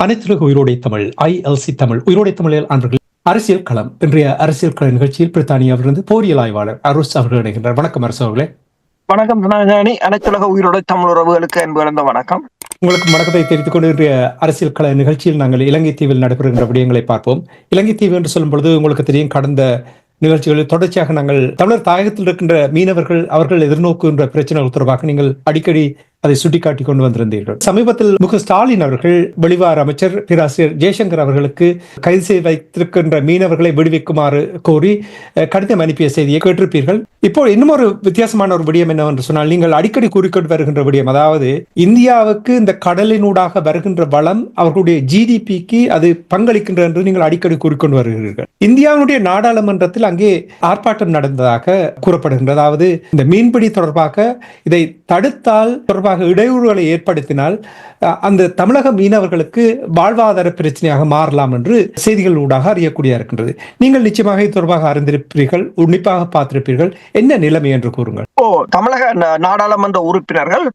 அனைத்துலக உயிரோடை தமிழ் ILC தமிழ் உயிரோடை தமிழில் அன்பர்கள் அரசியல் களம் இன்றைய அரசியல் கள நிகழ்ச்சியில் பிரித்தானியாவிலிருந்து போரியல் ஆய்வாளர் அருஸ் அவர்கள் இணைகின்றார். வணக்கம் அரசு அவர்களே. வணக்கம். அனைத்துலக உயிரோடை தமிழ் உறவுகளுக்கு அன்பு வணக்கம். உங்களுக்கு வணக்கத்தை தெரிவித்துக் கொண்டு இன்றைய அரசியல் கள நிகழ்ச்சியில் நாங்கள் இலங்கை தீவில் நடைபெறுகின்ற விடயங்களை பார்ப்போம். இலங்கை தீவு என்று சொல்லும் பொழுது உங்களுக்கு தெரியும், கடந்த நிகழ்ச்சிகளில் தொடர்ச்சியாக நாங்கள் தமிழர் தாயகத்தில் இருக்கின்ற மீனவர்கள் அவர்கள் எதிர்நோக்குகின்ற பிரச்சனைகள் தொடர்பாக நீங்கள் அடிக்கடி அதை சுட்டிக்காட்டி கொண்டு வந்திருந்தீர்கள். சமீபத்தில் ஸ்டாலின் அவர்கள் வெளிவார அமைச்சர் பேராசிரியர் ஜெய்சங்கர் அவர்களுக்கு கைது செய்து வைத்திருக்கின்ற மீனவர்களை விடுவிக்குமாறு கோரி கடிதம் அனுப்பிய செய்தியை கேட்டிருப்பீர்கள். இப்போ இன்னும் ஒரு வித்தியாசமான ஒரு விடயம் என்னவென்று சொன்னால், நீங்கள் அடிக்கடி கூறிக்கொண்டு வருகின்ற விடயம், அதாவது இந்தியாவுக்கு இந்த கடலினூடாக வருகின்ற வளம் அவர்களுடைய GDPக்கு அது பங்களிக்கின்ற என்று நீங்கள் அடிக்கடி கூறிக்கொண்டு வருகிறீர்கள். இந்தியாவுடைய நாடாளுமன்றத்தில் அங்கே ஆர்ப்பாட்டம் நடந்ததாக கூறப்படுகின்றது. அதாவது இந்த மீன்பிடி தொடர்பாக இதை தடுத்தால் தொடர்பாக இடையூறுகளை ஏற்படுத்தினால் அந்த தமிழக மீனவர்களுக்கு வாழ்வாதார பிரச்சனையாக மாறலாம் என்று செய்திகள் ஊடாக அறியக்கூடிய இருக்கின்றது. நீங்கள் நிச்சயமாக இது தொடர்பாக அறிந்திருப்பீர்கள், உன்னிப்பாக பார்த்திருப்பீர்கள். என்ன நிலைமை என்று கூறுங்கள். தமிழக நாடாளுமன்ற உறுப்பினர்கள்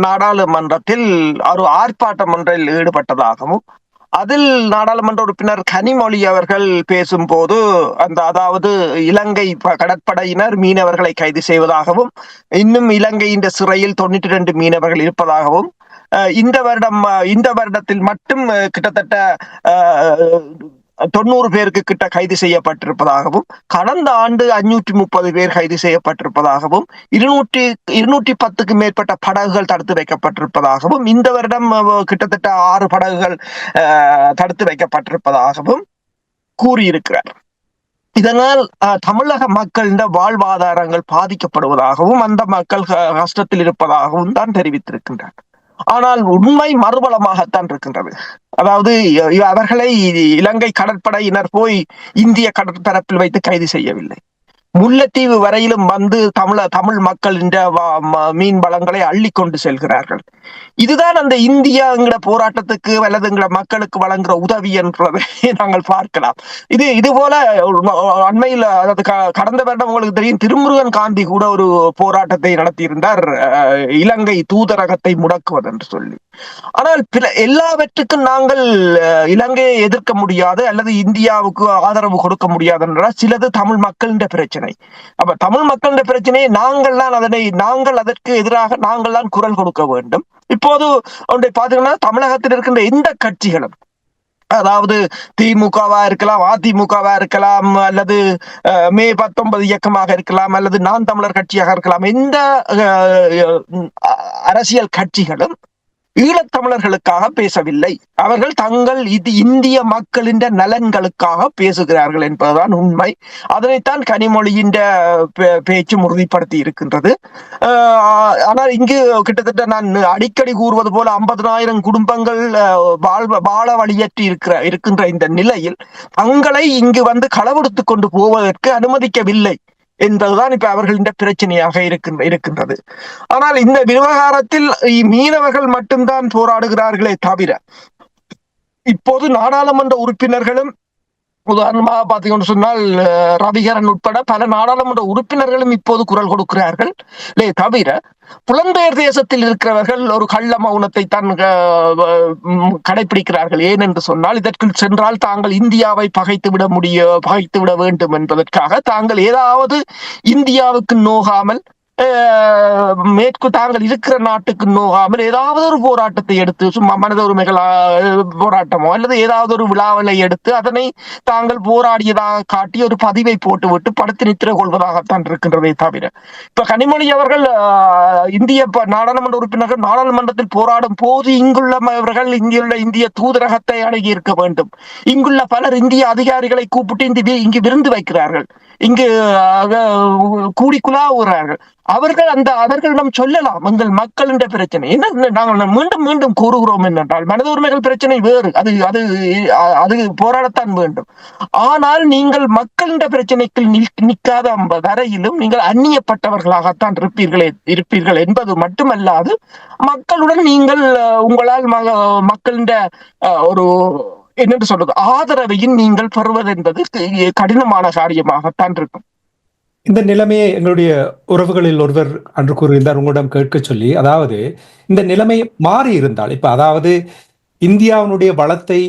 நாடாளுமன்றத்தில் ஒரு ஆர்ப்பாட்டம் ஒன்றில் ஈடுபட்டதாகவும், அதில் நாடாளுமன்ற உறுப்பினர் கனிமொழி அவர்கள் பேசும்போது அதாவது இலங்கை கடற்படையினர் மீனவர்களை கைது செய்வதாகவும், இன்னும் இலங்கையின் சிறையில் 92 மீனவர்கள் இருப்பதாகவும், இந்த வருடத்தில் மட்டும் கிட்டத்தட்ட 90 பேருக்கு கிட்ட கைது செய்யப்பட்டிருப்பதாகவும், கடந்த ஆண்டு 530 பேர் கைது செய்யப்பட்டிருப்பதாகவும், 210க்கு மேற்பட்ட படகுகள் தடுத்து வைக்கப்பட்டிருப்பதாகவும், இந்த வருடம் கிட்டத்தட்ட 6 படகுகள் தடுத்து வைக்கப்பட்டிருப்பதாகவும் கூறியிருக்கிறார். இதனால் தமிழக மக்களின் வாழ்வாதாரங்கள் பாதிக்கப்படுவதாகவும், அந்த மக்கள் கஷ்டத்தில் இருப்பதாகவும் தான் தெரிவித்திருக்கின்றனர். ஆனால் உண்மை மறுபலமாகத்தான் இருக்கின்றது. அதாவது அவர்களை இலங்கை கடற்படையினர் போய் இந்திய கடற்பரப்பில் வைத்து கைது செய்யவில்லை. முல்லைத்தீவு வரையிலும் வந்து தமிழ் மக்களின் மீன் வளங்களை அள்ளி கொண்டு செல்கிறார்கள். இதுதான் அந்த இந்தியாங்கிற போராட்டத்துக்கு அல்லதுங்கிற மக்களுக்கு வழங்குற உதவி என்றதை நாங்கள் பார்க்கலாம். இது போல அண்மையில், அதாவது கடந்த வருடம் உங்களுக்கு தெரியும், திருமுருகன் காந்தி கூட ஒரு போராட்டத்தை நடத்தியிருந்தார், இலங்கை தூதரகத்தை முடக்குவது என்று சொல்லி. ஆனால் எல்லாவற்றுக்கும் நாங்கள் இலங்கையை எதிர்க்க முடியாது அல்லது இந்தியாவுக்கு ஆதரவு கொடுக்க முடியாது என்றால் சிலது தமிழ் மக்களின் பிரச்சனை. அப்ப தமிழ் மக்களின் பிரச்சனையை நாங்கள் அதற்கு எதிராக நாங்கள் தான் குரல் கொடுக்க வேண்டும். இப்போது பாத்தீங்கன்னா, தமிழகத்தில் இருக்கின்ற எந்த கட்சிகளும், அதாவது திமுகவா இருக்கலாம், அதிமுகவா இருக்கலாம், அல்லது மே 19 இயக்கமாக இருக்கலாம், அல்லது நான் தமிழர் கட்சியாக இருக்கலாம், எந்த அரசியல் கட்சிகளும் ஈழத்தமிழர்களுக்காக பேசவில்லை. அவர்கள் தங்கள் இந்திய மக்களின் நலன்களுக்காக பேசுகிறார்கள் என்பதுதான் உண்மை. அதனைத்தான் கனிமொழியின் பேச்சு உறுதிப்படுத்தி இருக்கின்றது. ஆனால் இங்கு கிட்டத்தட்ட நான் அடிக்கடி கூறுவது போல 50,000 குடும்பங்கள் வாழ வழியற்றி இருக்கின்ற இந்த நிலையில் தங்களை இங்கு வந்து களவெடுத்து கொண்டு போவதற்கு அனுமதிக்கவில்லை என்பதுதான் இப்ப அவர்களின் பிரச்சனையாக இருக்கின்றது. ஆனால் இந்த விவகாரத்தில் மீனவர்கள் மட்டும்தான் போராடுகிறார்களே தவிர, இப்போது நாடாளுமன்ற உறுப்பினர்களும், உதாரணமாக பார்த்தீங்கன்னு சொன்னால் ரவிகரன் உட்பட பல நாடாளுமன்ற உறுப்பினர்களும் இப்போது குரல் கொடுக்கிறார்கள் தவிர, புலம்பெயர் தேசத்தில் இருக்கிறவர்கள் ஒரு கள்ள மௌனத்தை தான் கடைபிடிக்கிறார்கள். ஏன் என்று சொன்னால், இதற்குள் சென்றால் தாங்கள் இந்தியாவை பகைத்து விட வேண்டும் என்பதற்காக தாங்கள் ஏதாவது இந்தியாவுக்கு நோகாமல், தாங்கள் இருக்கிற நாட்டுக்கு நோகாமல் ஏதாவது ஒரு போராட்டத்தை எடுத்து, சும்மா மனித உரிமைகள் போராட்டமோ அல்லது ஏதாவது ஒரு விழாவிலை எடுத்து அதனை தாங்கள் போராடியதாக காட்டி ஒரு பதிவை போட்டுவிட்டு படுத்து நித்திர கொள்வதாகத்தான் இருக்கின்றதை தவிர, இப்ப கனிமொழி அவர்கள் இந்திய நாடாளுமன்ற உறுப்பினர்கள் நாடாளுமன்றத்தில் போராடும் போது இங்குள்ள இந்திய தூதரகத்தை அணுகி இருக்க வேண்டும். இங்குள்ள பலர் இந்திய அதிகாரிகளை கூப்பிட்டு இங்கு விருந்து வைக்கிறார்கள், இங்கு கூடி குழாவுகிறார்கள். அவர்களிடம் சொல்லலாம் எங்கள் மக்களின் பிரச்சனை என்ன. நாங்கள் மீண்டும் மீண்டும் கூறுகிறோம் என்னென்றால் மனித உரிமைகள் பிரச்சனை வேறு, அது அது அது போராடத்தான் வேண்டும். ஆனால் நீங்கள் மக்களின் பிரச்சனைக்கு நிற்காத வரையிலும் நீங்கள் அந்நியப்பட்டவர்களாகத்தான் இருப்பீர்கள் என்பது மட்டுமல்லாது மக்களுடன் நீங்கள் உங்களால் மக்களின் ஒரு என்னென்று சொல்றது ஆதரவையும் நீங்கள் பெறுவது என்பது கடினமான காரியமாகத்தான் இருக்கும். இந்த நிலைமையை எங்களுடைய உறவுகளில் ஒருவர் அன்று கூறியிருந்தார் உங்களிடம் கேட்க சொல்லி, அதாவது இந்த நிலைமை மாறி இருந்தால், இப்ப அதாவது இந்தியாவினுடைய வளத்தை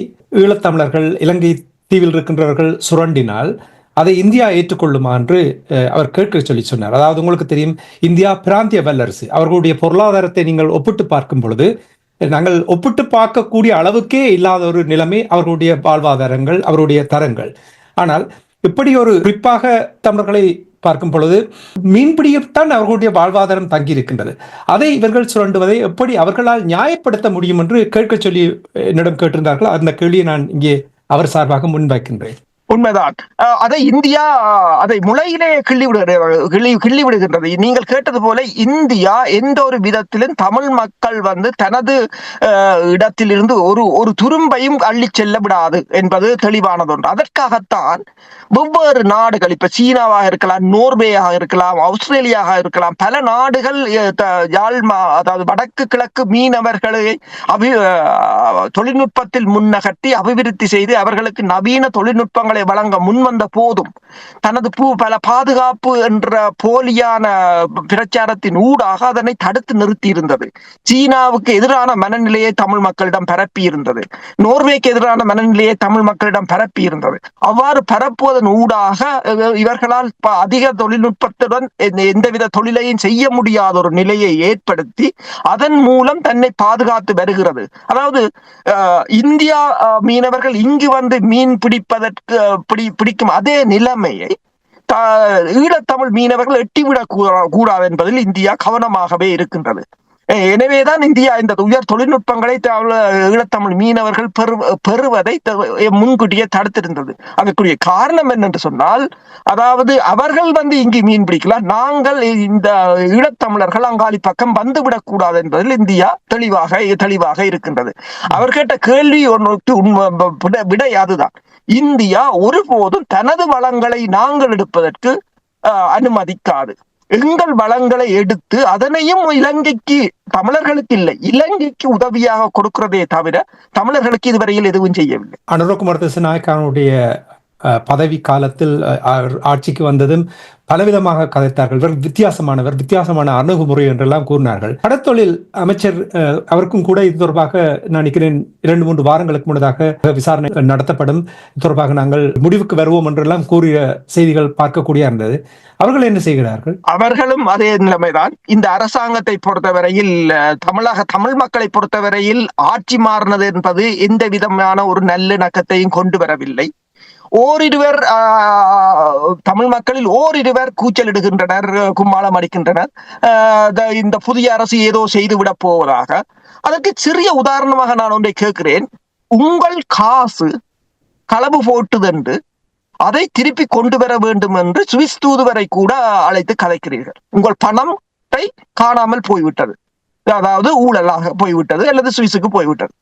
ஈழத்தமிழர்கள் இலங்கை தீவில் இருக்கின்றவர்கள் சுரண்டினால் அதை இந்தியா ஏற்றுக்கொள்ளுமா என்று அவர் கேட்க சொல்லி சொன்னார். அதாவது உங்களுக்கு தெரியும், இந்தியா பிராந்திய வல்லரசு. அவர்களுடைய பொருளாதாரத்தை நீங்கள் ஒப்பிட்டு பார்க்கும் பொழுது நாங்கள் ஒப்பிட்டு பார்க்கக்கூடிய அளவுக்கே இல்லாத ஒரு நிலைமை அவர்களுடைய வாழ்வாதாரங்கள், அவருடைய தரங்கள். ஆனால் இப்படி ஒரு குறிப்பாக தமிழர்களை பார்க்கும் பொழுது மீன்பிடியத்தான் அவர்களுடைய வாழ்வாதாரம் தங்கி இருக்கின்றது. அதை இவர்கள் சுரண்டுவதை எப்படி அவர்களால் நியாயப்படுத்த முடியும் என்று கேட்க சொல்லி என்னிடம் கேட்டிருந்தார்கள். அந்த கேள்வியை நான் இங்கே அவர் சார்பாக முன்வைக்கின்றேன். உண்மைதான். அதை இந்தியா அதை முளையிலே கிள்ளி விடுகின்றது. நீங்கள் கேட்டது போல இந்தியா எந்த ஒரு விதத்திலும் தமிழ் மக்கள் தனது இடத்திலிருந்து ஒரு துரும்பையும் அள்ளி செல்ல விடாது என்பது தெளிவானது ஒன்று. அதற்காகத்தான் வெவ்வேறு நாடுகள், இப்ப சீனாவாக இருக்கலாம், நோர்வேயாக இருக்கலாம், ஆஸ்திரேலியாக இருக்கலாம், பல நாடுகள் அதாவது வடக்கு கிழக்கு மீனவர்களை தொழில்நுட்பத்தில் முன்னகட்டி அபிவிருத்தி செய்து அவர்களுக்கு நவீன தொழில்நுட்பங்களை வழங்க முன்வந்த போதும் தனது பல பாதுகாப்பு என்ற போலியான பிரச்சாரத்தின் ஊடாக அதனை தடுத்து நிறுத்தி இருந்தது. சீனாவுக்கு எதிரான மனநிலையை தமிழ் மக்களிடம் பரப்பி இருந்தது. நோர்வேக்கு எதிரான மனநிலையை தமிழ் மக்களிடம் பரப்பி இருந்தது. அவ்வாறு பரப்புவதன் ஊடாக இவர்களால் அதிக தொழில்நுட்பத்துடன் எந்தவித தொழிலையும் செய்ய முடியாத ஒரு நிலையை ஏற்படுத்தி அதன் மூலம் தன்னை பாதுகாத்து வருகிறது. அதாவது இந்தியா மீனவர்கள் இங்கு மீன் பிடிக்கும் அதே நிலைமையை ஈழத்தமிழ் மீனவர்கள் எட்டிவிடக் கூடாது என்பதில் இந்தியா கவனமாகவே இருக்கின்றது. எனவேதான் இந்தியா இந்த உயர் தொழில்நுட்பங்களை ஈழத்தமிழ் மீனவர்கள் பெறுவதை முன்கூட்டியே தடுத்திருந்தது. அதற்குரிய காரணம் என்னென்று சொன்னால், அதாவது அவர்கள் இங்கு மீன் பிடிக்கலாம், நாங்கள் இந்த ஈழத்தமிழர்கள் அங்காளி பக்கம் வந்துவிடக் கூடாது என்பதில் இந்தியா தெளிவாக இருக்கின்றது. அவர் கேட்ட கேள்வி ஒன்று விடை அதுதான். இந்தியா ஒருபோதும் தனது வளங்களை நாங்கள் எடுப்பதற்கு அனுமதிக்காது. எங்கள் வளங்களை எடுத்து அதனையும் இலங்கைக்கு, தமிழர்களுக்கு இல்லை, இலங்கைக்கு உதவியாக கொடுக்கிறதே தவிர தமிழர்களுக்கு இதுவரையில் எதுவும் செய்யவில்லை. அனுரகுமார் திசாநாயக்கனுடைய பதவி காலத்தில் ஆட்சிக்கு வந்ததும் பலவிதமாக கதைத்தார்கள். இவர் வித்தியாசமான அணுகுமுறை என்றெல்லாம் கூறினார்கள். கடத்தொழில் அமைச்சர் அவருக்கும் கூட இது தொடர்பாக நான் நினைக்கிறேன் 2-3 வாரங்களுக்கு முன்னதாக விசாரணை நடத்தப்படும், தொடர்பாக நாங்கள் முடிவுக்கு வருவோம் என்றெல்லாம் கூறிய செய்திகள் பார்க்கக்கூடிய இருந்தது. அவர்கள் என்ன செய்கிறார்கள்? அவர்களும் அதே நிலைமைதான். இந்த அரசாங்கத்தை பொறுத்தவரையில், தமிழ் மக்களை பொறுத்தவரையில் ஆட்சி மாறினது என்பது எந்த விதமான ஒரு நல்லிணக்கத்தையும் கொண்டு வரவில்லை. ஓரிருவர் தமிழ் மக்களில் ஓரிருவர் கூச்சலிடுகின்றனர், கும்மாளம் அடிக்கின்றனர், இந்த புதிய அரசு ஏதோ செய்துவிடப் போவதாக. அதற்கு சிறிய உதாரணமாக நான் ஒன்றை கேட்கிறேன். உங்கள் காசு களவு போட்டுதென்று அதை திருப்பி கொண்டு வர வேண்டும் என்று சுவிஸ் தூதுவரை கூட அழைத்து கதைக்கிறீர்கள். உங்கள் பணத்தை காணாமல் போய்விட்டது, அதாவது ஊழலாக போய்விட்டது அல்லது சுவிஸுக்கு போய்விட்டது.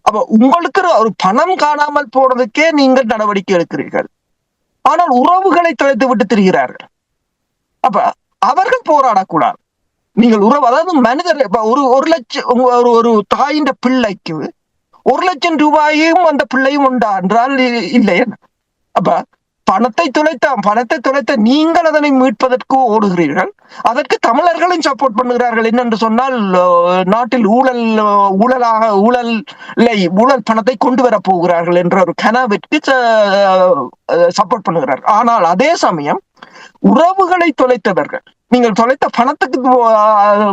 அப்ப உங்களுக்கு ஒரு பணம் காணாமல் போனதுக்கே நீங்கள் நடவடிக்கை எடுக்கிறீர்கள், ஆனால் உறவுகளை தொலைத்து விட்டு திரிகிறார்கள். அப்ப அவர்கள் போராடக்கூடாது. நீங்கள் அதாவது மனிதர் ஒரு லட்சம் ஒரு தாயின் பிள்ளைக்கு 1 லட்சம் ரூபாயும் அந்த பிள்ளையும் உண்டா என்றால் இல்லை. அப்ப பணத்தை தொலைத்த நீங்கள் அதனை மீட்பதற்கு ஓடுகிறீர்கள். அதற்கு தமிழர்களும் சப்போர்ட் பண்ணுகிறார்கள். என்னென்று சொன்னால், நாட்டில் ஊழல் பணத்தை கொண்டு வர போகிறார்கள் என்ற ஒரு கனவிற்கு சப்போர்ட் பண்ணுகிறார்கள். ஆனால் அதே சமயம் உறவுகளை தொலைத்தவர்கள், நீங்கள் தொலைத்த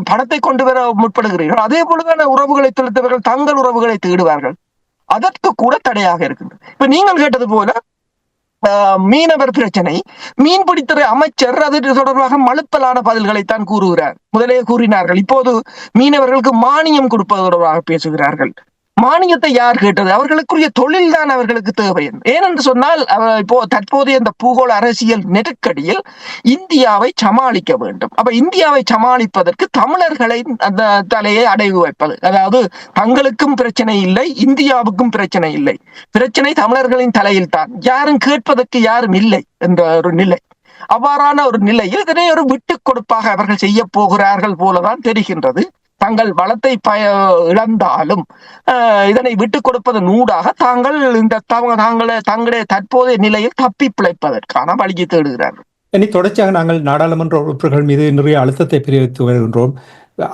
பணத்தை கொண்டு வர முற்படுகிறீர்கள். அதே போலதான உறவுகளை தொலைத்தவர்கள் தங்கள் உறவுகளை தேடுவார்கள். அதற்கு கூட தடையாக இருக்கின்றது. இப்ப நீங்கள் கேட்டது போல மீனவர் பிரச்சனை, மீன்பிடித்துறை அமைச்சர் அது தொடர்பாக மழுப்பலான பதில்களைத்தான் கூறுகிறார். முதலே கூறினார்கள். இப்போது மீனவர்களுக்கு மானியம் கொடுப்பது தொடர்பாக பேசுகிறார்கள். மானியத்தை யார் கேட்டது? அவர்களுக்குரிய தொழில் தான் அவர்களுக்கு தேவை. ஏனென்று சொன்னால் இப்போ தற்போதைய இந்த பூகோள அரசியல் நெருக்கடியில் இந்தியாவை சமாளிக்க வேண்டும். அப்ப இந்தியாவை சமாளிப்பதற்கு தமிழர்களை அந்த தலையை அடைவு வைப்பது, அதாவது தங்களுக்கும் பிரச்சனை இல்லை, இந்தியாவுக்கும் பிரச்சனை இல்லை, பிரச்சனை தமிழர்களின் தலையில் தான், யாரும் கேட்பதற்கு யாரும் இல்லை என்ற ஒரு நிலை. அவ்வாறான ஒரு நிலையில் இதனை ஒரு விட்டுக் கொடுப்பாக அவர்கள் செய்ய போகிறார்கள் போலதான் தெரிகின்றது. தங்கள் வளத்தை இழந்தாலும் இதனை விட்டுக் கொடுப்பதன் ஊடாக தாங்கள் இந்த தங்களுடைய தற்போதைய நிலையில் தப்பி பிழைப்பதற்கான வழியை தேடுகிறார்கள். இனி தொடர்ச்சியாக நாங்கள் நாடாளுமன்ற உறுப்பினர்கள் மீது நிறைய அழுத்தத்தை பிரயோகித்து வருகின்றோம்,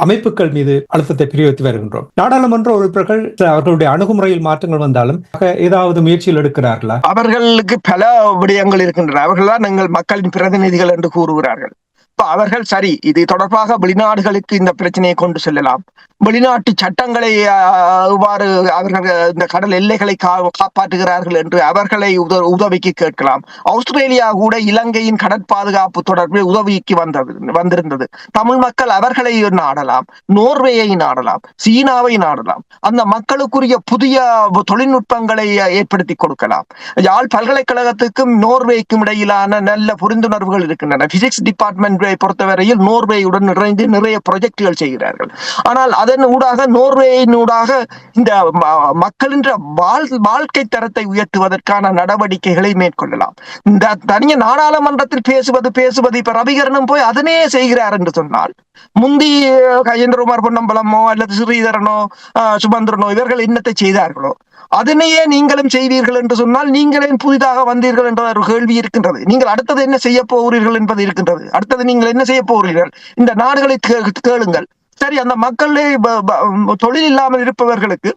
அமைப்புகள் மீது அழுத்தத்தை பிரயோகித்து வருகின்றோம். நாடாளுமன்ற உறுப்பினர்கள் அவர்களுடைய அணுகுமுறையில் மாற்றங்கள் வந்தாலும் ஏதாவது முயற்சியில் எடுக்கிறார்களா? அவர்களுக்கு பல விடயங்கள் இருக்கின்றன. அவர்கள் தான் எங்கள் மக்களின் பிரதிநிதிகள் என்று கூறுகிறார்கள். அவர்கள் சரி, இது தொடர்பாக வெளிநாடுகளுக்கு இந்த பிரச்சனையை கொண்டு செல்லலாம், வெளிநாட்டு சட்டங்களை இவ்வாறு அவர்கள் இந்த கடல் எல்லைகளை காப்பாற்றுகிறார்கள் என்று அவர்களை உதவிக்கு கேட்கலாம். ஆஸ்திரேலியா கூட இலங்கையின் கடற்பாதுகாப்பு தொடர்பில் உதவிக்கு வந்திருந்தது. தமிழ் மக்கள் அவர்களை நாடலாம், நோர்வேயை நாடலாம், சீனாவை நாடலாம். அந்த மக்களுக்குரிய புதிய தொழில்நுட்பங்களை ஏற்படுத்தி கொடுக்கலாம். யாழ் பல்கலைக்கழகத்துக்கும் நோர்வேக்கும் இடையிலான நல்ல புரிந்துணர்வுகள் இருக்கின்றன. பிசிக்ஸ் டிபார்ட்மெண்ட் பொறுத்தவரையில் நோர்வேயுடன் இணைந்து நிறைய ப்ராஜெக்டுகள் செய்கிறார்கள். ஆனால் அதன் ஊடாக நோர்வேயினூடாக இந்த மக்களின் வாழ்க்கை தரத்தை உயர்த்துவதற்கான நடவடிக்கைகளை மேற்கொள்ளலாம். இந்த தனிய நாடாளுமன்றத்தில் பேசுவது இப்ப ரவிகரனும் போய் அதனே செய்கிறார் என்று சொன்னால், முந்தி கஜேந்திரகுமார் பொன்னம்பலமோ அல்லது ஸ்ரீதரனோ சுமந்திரனோ இவர்கள் என்னத்தை செய்தார்களோ அதனையே நீங்களும் செய்வீர்கள் என்று சொன்னால், நீங்களே புதிதாக வந்தீர்கள் என்ற ஒரு கேள்வி இருக்கின்றது. நீங்கள் அடுத்தது என்ன செய்ய போகிறீர்கள் என்பது இருக்கின்றது. அடுத்தது நீங்கள் என்ன செய்ய போகிறீர்கள்? இந்த நாடுகளை கேளுங்கள். சரி, அந்த மக்களே தொழில் இல்லாமல் இருப்பவர்களுக்கு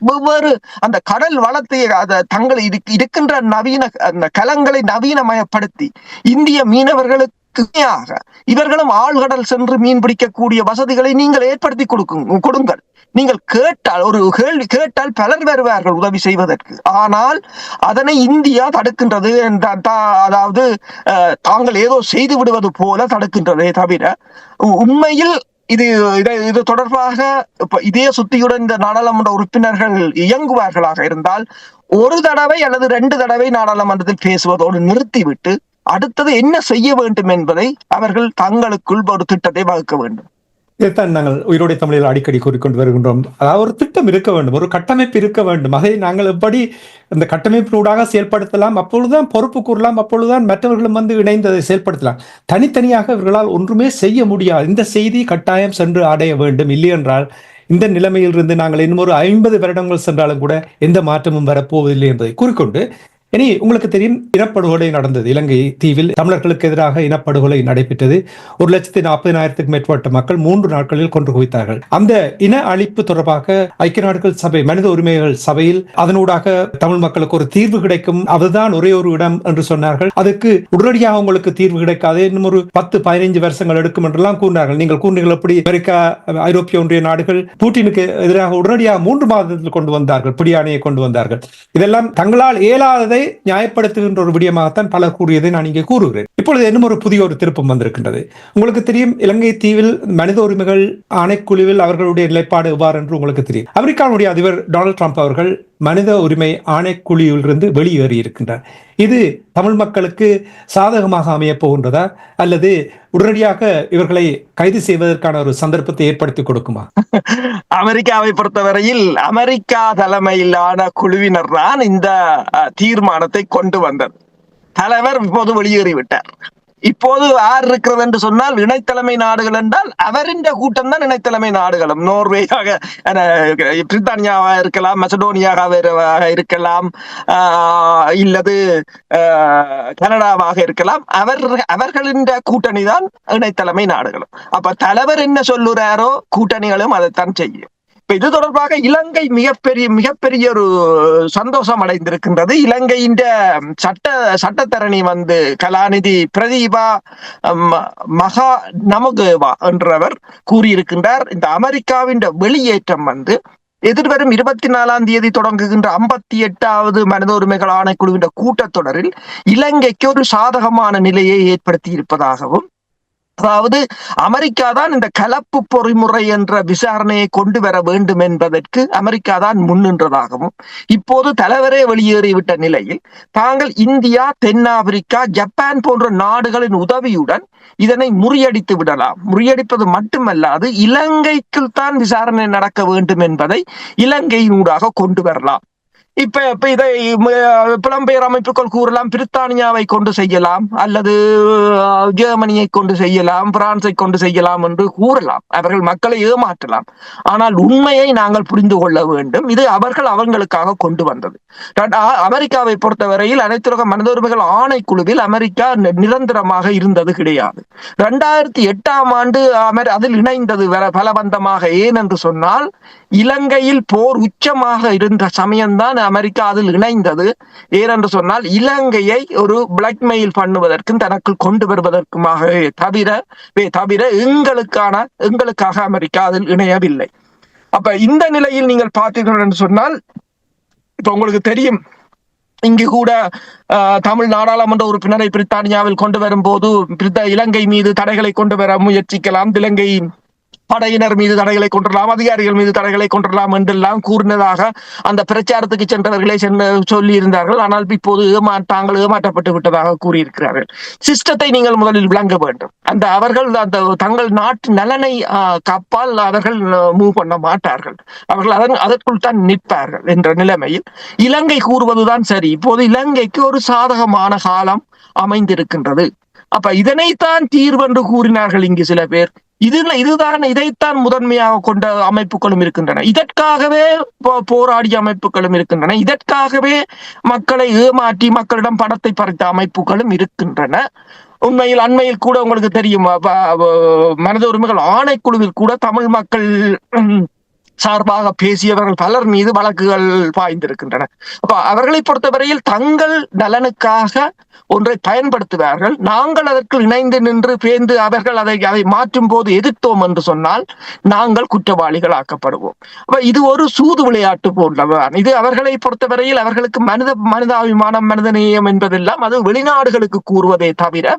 வெவ்வேறு அந்த கடல் வளத்தை தங்கள் இருக்கின்ற நவீன அந்த கலங்களை நவீனமயப்படுத்தி இந்திய மீனவர்களுக்கு இவர்களும் ஆழ்கடல் சென்று மீன் பிடிக்கக்கூடிய வசதிகளை நீங்கள் ஏற்படுத்தி கொடுங்கள். நீங்கள் கேட்டால், ஒரு கேள்வி கேட்டால் பலர் வருவார்கள் உதவி செய்வதற்கு. ஆனால் அதனை இந்தியா தடுக்கின்றது. அதாவது தாங்கள் ஏதோ செய்து விடுவது போல தடுக்கின்றதே தவிர, உண்மையில் இது தொடர்பாக இதே சுத்தியுடன் இந்த நாடாளுமன்ற உறுப்பினர்கள் இயங்குவார்களாக இருந்தால், ஒரு தடவை அல்லது 2 தடவை நாடாளுமன்றத்தில் பேசுவதோடு நிறுத்திவிட்டு அடுத்தது என்ன செய்ய வேண்டும் என்பதை அவர்கள் தங்களுக்குள் ஒரு திட்டத்தை வகுக்க வேண்டும். இதைத்தான் நாங்கள் உயிரோடை தமிழில் அடிக்கடி கூறிக்கொண்டு வருகின்றோம். அதாவது ஒரு திட்டம் இருக்க வேண்டும், ஒரு கட்டமைப்பு இருக்க வேண்டும். அதை நாங்கள் எப்படி அந்த கட்டமைப்பினூடாக செயல்படுத்தலாம், அப்பொழுதுதான் பொறுப்பு கூறலாம், அப்பொழுதுதான் மற்றவர்களும் வந்து இணைந்து அதை செயல்படுத்தலாம். தனித்தனியாக இவர்களால் ஒன்றுமே செய்ய முடியாது. இந்த செய்தி கட்டாயம் சென்று அடைய வேண்டும். இல்லை என்றால் இந்த நிலைமையில் இருந்து நாங்கள் இன்னும் ஒரு 50 வருடங்கள் சென்றாலும் கூட எந்த மாற்றமும் வரப்போவதில்லை என்பதை கூறிக்கொண்டு, இனி உங்களுக்கு தெரியும், இனப்படுகொலை நடந்தது. இலங்கை தீவில் தமிழர்களுக்கு எதிராக இனப்படுகொலை நடைபெற்றது. 1,40,000 மேற்பட்ட மக்கள் 3 நாட்களில் கொன்று குவித்தார்கள். அந்த இன அழிப்பு தொடர்பாக ஐக்கிய நாடுகள் சபை மனித உரிமைகள் சபையில் அதனூடாக தமிழ் மக்களுக்கு ஒரு தீர்வு கிடைக்கும், அதுதான் ஒரே ஒரு இடம் என்று சொன்னார்கள். அதுக்கு உடனடியாக உங்களுக்கு தீர்வு கிடைக்காது, இன்னும் ஒரு 10-15 வருஷங்கள் எடுக்கும் என்றெல்லாம் கூறினார்கள். நீங்கள் கூறினீர்கள் எப்படி அமெரிக்கா, ஐரோப்பிய ஒன்றிய நாடுகள் பூட்டினுக்கு எதிராக உடனடியாக 3 மாதத்தில் கொண்டு வந்தார்கள், பிடியாணையை கொண்டு வந்தார்கள். இதெல்லாம் தங்களால் இயலாததை நியாயப்படுத்துகின்ற ஒரு விடயமாகத்தான் பலர் கூறியதை நான் இங்கே கூறுகிறேன். இப்பொழுது இன்னும் ஒரு புதிய ஒரு திருப்பம் வந்திருக்கின்றது. உங்களுக்கு தெரியும், இலங்கை தீவில் மனித உரிமைகள் ஆணைக்குழுவில் அவர்களுடைய நிலைப்பாடு எவ்வாறு என்று உங்களுக்கு தெரியும். அமெரிக்காவுடைய அதிபர் டொனால்ட் ட்ரம்ப் அவர்கள் மனித உரிமை ஆணைக்குழுவிலிருந்து வெளியேறி இருக்கின்றார். இது தமிழ் மக்களுக்கு சாதகமாக அமைய போகின்றதா, அல்லது உடனடியாக இவர்களை கைது செய்வதற்கான ஒரு சந்தர்ப்பத்தை ஏற்படுத்தி கொடுக்குமா? அமெரிக்காவை பொறுத்தவரையில் அமெரிக்கா தலைமையிலான குழுவினர் தான் இந்த தீர்மானத்தை கொண்டு வந்தது. தலைவர் இப்போது வெளியேறிவிட்டார். இப்போது யார் இருக்கிறது என்று சொன்னால், இணைத்தலைமை நாடுகள் என்றால் அவரின் கூட்டம் தான் இணைத்தலைமை நாடுகளும். நோர்வேயாக, பிரித்தானியாவாக இருக்கலாம், மெசடோனியாவாக இருக்கலாம், இல்லது கனடாவாக இருக்கலாம். அவர்களின் கூட்டணி தான் இணைத்தலைமை நாடுகளும். அப்ப தலைவர் என்ன சொல்லுறாரோ கூட்டணிகளும் அதைத்தான் செய்யும். இது தொடர்பாக இலங்கை மிகப்பெரிய ஒரு சந்தோஷம் அடைந்திருக்கின்றது. இலங்கையின் சட்டத்தரணி கலாநிதி பிரதீபா மகா நமகேவா என்றவர் கூறியிருக்கின்றார், இந்த அமெரிக்காவின் வெளியேற்றம் எதிர்வரும் 24ஆம் தேதி தொடங்குகின்ற 58வது மனித உரிமைகள் ஆணைக்குழுவின் கூட்டத்தொடரில் இலங்கைக்கு ஒரு சாதகமான நிலையை ஏற்படுத்தி இருப்பதாகவும், அதாவது அமெரிக்கா தான் இந்த கலப்பு பொறிமுறை என்ற விசாரணையை கொண்டு வர வேண்டும் என்பதற்கு அமெரிக்கா தான் முன்னின்றதாகவும், இப்போது தலைவரே வெளியேறிவிட்ட நிலையில் தாங்கள் இந்தியா, தென்னாப்பிரிக்கா, ஜப்பான் போன்ற நாடுகளின் உதவியுடன் இதனை முறியடித்து விடலாம். முறியடிப்பது மட்டுமல்லாது இலங்கைக்குள் தான் விசாரணை நடக்க வேண்டும் என்பதை இலங்கையினூடாக கொண்டு வரலாம். இப்ப இதை புலம்பெயர் அமைப்புகள் கூறலாம், பிரித்தானியாவை கொண்டு செய்யலாம், அல்லது ஜெர்மனியை கொண்டு செய்யலாம், பிரான்சை கொண்டு செய்யலாம் என்று கூறலாம். அவர்கள் மக்களை ஏமாற்றலாம். ஆனால் உண்மையை நாங்கள் புரிந்து கொள்ள வேண்டும். இது அவர்களுக்காக கொண்டு வந்தது. அமெரிக்காவை பொறுத்தவரையில் அனைத்துலக மனித உரிமைகள் ஆணைக்குழுவில் அமெரிக்கா நிரந்தரமாக இருந்தது கிடையாது. 2008 அதில் இணைந்தது பலவந்தமாக. ஏன் என்று சொன்னால், இலங்கையில் போர் உச்சமாக இருந்த சமயம்தான் அமெரிக்கா அதில் இணைந்தது. ஏனென்று சொன்னால், இலங்கையை ஒரு பிளாக்மெயில் பண்ணுவதற்கும் தனக்குள் கொண்டு வருவதற்குமாக தவிர எங்களுக்காக அமெரிக்கா அதில் இணையவில்லை. அப்ப இந்த நிலையில் நீங்கள் பார்த்தீர்கள் என்று சொன்னால், இப்ப உங்களுக்கு தெரியும், இங்கு கூட தமிழ் நாடாளுமன்ற உறுப்பினரை பிரித்தானியாவில் கொண்டு வரும்போது இலங்கை மீது தடைகளை கொண்டு வர முயற்சிக்கலாம், இலங்கை படையினர் மீது தடைகளை கொண்டுடலாம், அதிகாரிகள் மீது தடைகளை கொண்டுடலாம் என்றெல்லாம் கூறினதாக அந்த பிரச்சாரத்துக்கு சென்றவர்களே சொல்லி இருந்தார்கள். ஆனால் இப்போது தாங்கள் ஏமாற்றப்பட்டு விட்டதாக கூறியிருக்கிறார்கள். சிஸ்டத்தை நீங்கள் முதலில் விளங்க வேண்டும். அவர்கள் தங்கள் நாட்டு நலனை கப்பால் அவர்கள் மூவ் பண்ண மாட்டார்கள். அவர்கள் அதற்குள் தான் நிற்பார்கள் என்ற நிலைமையில் இலங்கை கூறுவதுதான் சரி. இப்போது இலங்கைக்கு ஒரு சாதகமான காலம் அமைந்திருக்கின்றது. அப்ப இதனைத்தான் தீர்வென்று கூறினார்கள் இங்கு சில பேர். இதைத்தான் முதன்மையாக கொண்ட அமைப்புகளும் இருக்கின்றன. இதற்காகவே போராடிய அமைப்புகளும் இருக்கின்றன. இதற்காகவே மக்களை ஏமாற்றி மக்களிடம் பணத்தை பறித்த அமைப்புகளும் இருக்கின்றன. உண்மையில் அண்மையில் கூட உங்களுக்கு தெரியும், மனித உரிமைகள் ஆணைக்குழுவில் கூட தமிழ் மக்கள் சார்பாக பேசியவர்கள் பலர் மீது வழக்குகள் பாய்ந்திருக்கின்றன. அப்ப அவர்களை பொறுத்தவரையில் தங்கள் நலனுக்காக ஒன்றை பயன்படுத்துவார்கள். நாங்கள் அதற்கு இணைந்து நின்று பேர்ந்து அவர்கள் அதை மாற்றும் போது எதிர்த்தோம் என்று சொன்னால் நாங்கள் குற்றவாளிகள் ஆக்கப்படுவோம். அப்ப இது ஒரு சூது விளையாட்டு போன்றதான். இது அவர்களை பொறுத்தவரையில் அவர்களுக்கு மனிதாபிமானம், மனிதநேயம் என்பதெல்லாம் அது வெளிநாடுகளுக்கு கூறுவதே தவிர,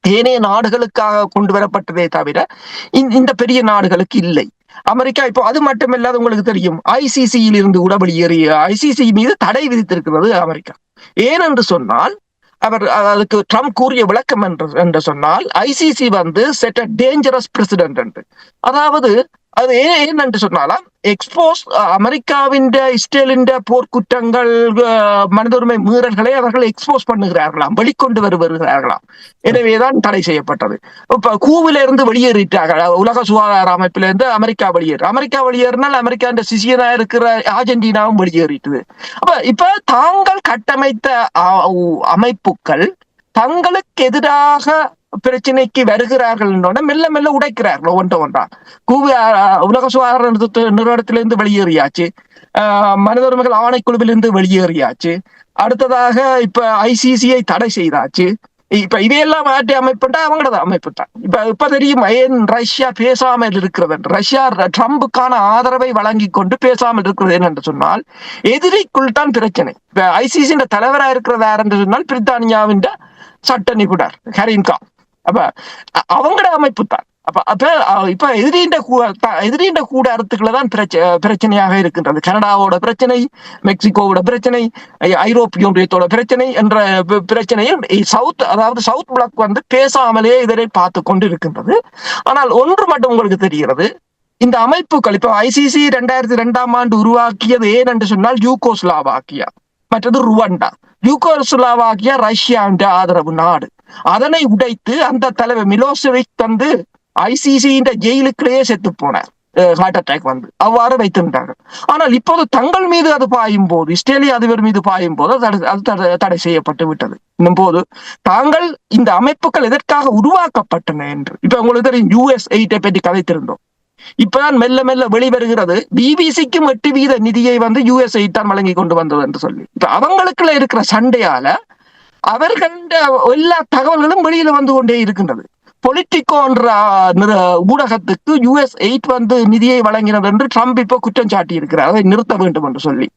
ஏனைய நாடுகளுக்காக கொண்டு வரப்பட்டதே தவிர இந்த பெரிய நாடுகளுக்கு இல்லை. அமெரிக்கா இப்போ அது மட்டுமில்லாத உங்களுக்கு தெரியும், ஐசிசியில் இருந்து கூட வெளியேறிய, ஐசிசி மீது தடை விதித்திருக்கிறது அமெரிக்கா. ஏனென்று சொன்னால், அதுக்கு ட்ரம்ப் கூறிய விளக்கம் என்று சொன்னால், ஐசிசி செட் அ டேஞ்சரஸ் பிரசிடென்ட் என்று. அதாவது அது ஏன் என்று சொன்னாலாம், எக்ஸ்போஸ் அமெரிக்காவின் இஸ்ரேலின் போர்க்குற்றங்கள், மனித உரிமை மீறல்களை அவர்கள் எக்ஸ்போஸ் பண்ணுகிறார்களாம், வெளிக்கொண்டு வருகிறார்களாம். எனவேதான் தடை செய்யப்பட்டது. இப்ப கூவில இருந்து வெளியேறிட்டார்கள். உலக சுகாதார அமைப்பில இருந்து அமெரிக்கா வெளியேறினால் அமெரிக்கா சிசியனா இருக்கிற அர்ஜென்டினாவும் வெளியேறிட்டது. இப்ப தாங்கள் கட்டமைத்த அமைப்புகள் தங்களுக்கு எதிராக பிரச்சனைக்கு வருகிறார்கள் என்றோட மெல்ல மெல்ல உடைக்கிறார்கள் ஒன்றா. உலக சுகாதார நிறுவனத்திலிருந்து வெளியேறியாச்சு, மனித உரிமைகள் ஆணைக்குழுவிலிருந்து வெளியேறியாச்சு, அடுத்ததாக இப்ப ஐசிசியை தடை செய்தாச்சு. இப்ப இதையெல்லாம் மாற்றி அமைப்புட்டா அவங்களோட அமைப்பு தான். இப்ப தெரியும் ஏன் ரஷ்யா பேசாமல் இருக்கிறது. ரஷ்யா ட்ரம்புக்கான ஆதரவை வழங்கி கொண்டு பேசாமல் இருக்கிறது என்று சொன்னால், எதிரிக்குள் தான் பிரச்சனை. இப்ப ஐசிசி தலைவரா இருக்கிறது யார் என்று சொன்னால் பிரித்தானியாவின் சட்ட நிபுணர் ஹரின்கா. அப்ப அவங்களோட அமைப்பு தான். இப்ப எதிரின்ற கூடாரத்துக்குள்ள தான் பிரச்சனையாக இருக்கின்றது. கனடாவோட பிரச்சனை, மெக்சிகோவோட பிரச்சனை, ஐரோப்பிய ஒன்றியத்தோட பிரச்சனை என்ற பிரச்சனையும் சவுத் பிளாக் பேசாமலே இதனை பார்த்து கொண்டு இருக்கின்றது. ஆனால் ஒன்று மட்டும் உங்களுக்கு தெரிகிறது, இந்த அமைப்புகள் இப்ப ஐசிசி 2002 உருவாக்கியது ஏன் என்று சொன்னால் யூகோஸ்லாவாக்கியா, மற்றது ருவண்டா. யூகோஸ்லாவாக்கியா ரஷ்யாவின் ஆதரவு நாடு. அதனை உடைத்து அந்த தலைவர் மிலோசெவிக் ஐசிசி ஜெயிலுக்குள்ளேயே செத்து போனார், ஹார்ட் அட்டாக் அவ்வாறு வைத்திருந்தார்கள். ஆனால் இப்போது தங்கள் மீது அது பாயும் போது, இஸ்ரேலிய அதிபர் மீது பாயும் போது அது தடை செய்யப்பட்டு விட்டது. இன்னும் போது தாங்கள் இந்த அமைப்புகள் எதற்காக உருவாக்கப்பட்டன என்று இப்ப உங்களுக்கு தெரியும். US8 பற்றி கதைத்திருந்தோம். இப்பதான் மெல்ல மெல்ல வெளிவருகிறது, பிபிசிக்கும் 8% நிதியை US8 தான் வழங்கி கொண்டு வந்தது என்று சொல்லி. இப்ப அவங்களுக்குள்ள இருக்கிற சண்டையால அவர்கள் எல்லா தகவல்களும் வெளியில வந்து கொண்டே இருக்கின்றது. பொலிட்டிகோ என்ற ஊடகத்துக்கு US8 நிதியை வழங்கினது என்று ட்ரம்ப் இப்போ குற்றம் சாட்டி இருக்கிறார், அதை நிறுத்த வேண்டும் என்று சொல்லி.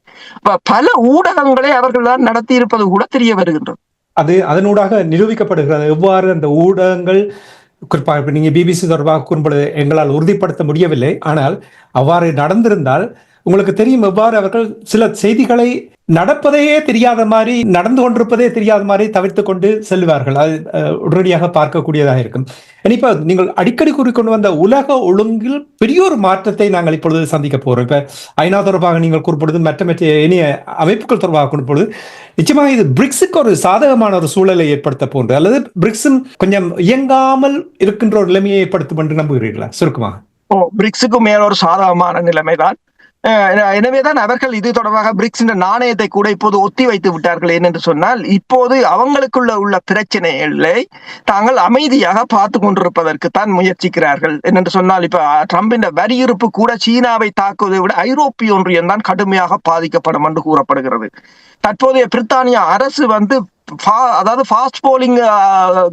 பல ஊடகங்களை அவர்கள் தான் நடத்தி இருப்பது கூட தெரிய வருகின்றது. அது அதனூடாக நிரூபிக்கப்படுகிறது எவ்வாறு அந்த ஊடகங்கள் குறிப்பாக இப்ப நீங்க பிபிசி தொடர்பாக கூறும்பொழுது எங்களால் உறுதிப்படுத்த முடியவில்லை. ஆனால் அவ்வாறு நடந்திருந்தால் உங்களுக்கு தெரியும் எவ்வாறு அவர்கள் சில செய்திகளை நடப்பதையே தெரியாத மாதிரி, நடந்து கொண்டிருப்பதே தெரியாத மாதிரி தவிர்த்துக் கொண்டு செல்வார்கள். அது உடனடியாக பார்க்கக்கூடியதாக இருக்கும். இப்ப நீங்கள் அடிக்கடி கூறிக்கொண்டு வந்த உலக ஒழுங்கில் பெரிய ஒரு மாற்றத்தை நாங்கள் இப்பொழுது சந்திக்க போறோம். இப்ப ஐநா தொடர்பாக நீங்கள் கூறும்பொழுது, மற்ற இனிய அமைப்புகள் தொடர்பாக கூறும்பொழுது, நிச்சயமாக இது பிரிக்ஸுக்கு ஒரு சாதகமான ஒரு சூழலை ஏற்படுத்த போன்று, அல்லது பிரிக்ஸும் கொஞ்சம் இயங்காமல் இருக்கின்ற ஒரு நிலைமையை ஏற்படுத்தும் என்று நம்புகிறீர்களா? சுருக்கமாக. பிரிக்ஸுக்கு மேல ஒரு சாதகமான நிலைமைதான். எனவேதான் அவர்கள் இது தொடர்பாக பிரிக்ஸ் நாணயத்தை கூட இப்போது ஒத்தி வைத்து விட்டார்கள். ஏனென்று சொன்னால், இப்போது அவங்களுக்குள்ள உள்ள பிரச்சனைகளை தாங்கள் அமைதியாக பார்த்து கொண்டிருப்பதற்கு தான் முயற்சிக்கிறார்கள். என்னென்று சொன்னால், இப்ப ட்ரம்பின் வரி இருப்பு கூட சீனாவை தாக்குவதை விட ஐரோப்பிய ஒன்றியம் தான் கடுமையாக பாதிக்கப்படும் என்று கூறப்படுகிறது. தற்போதைய பிரித்தானியா அரசு அதாவது ஃபாஸ்ட் போலிங்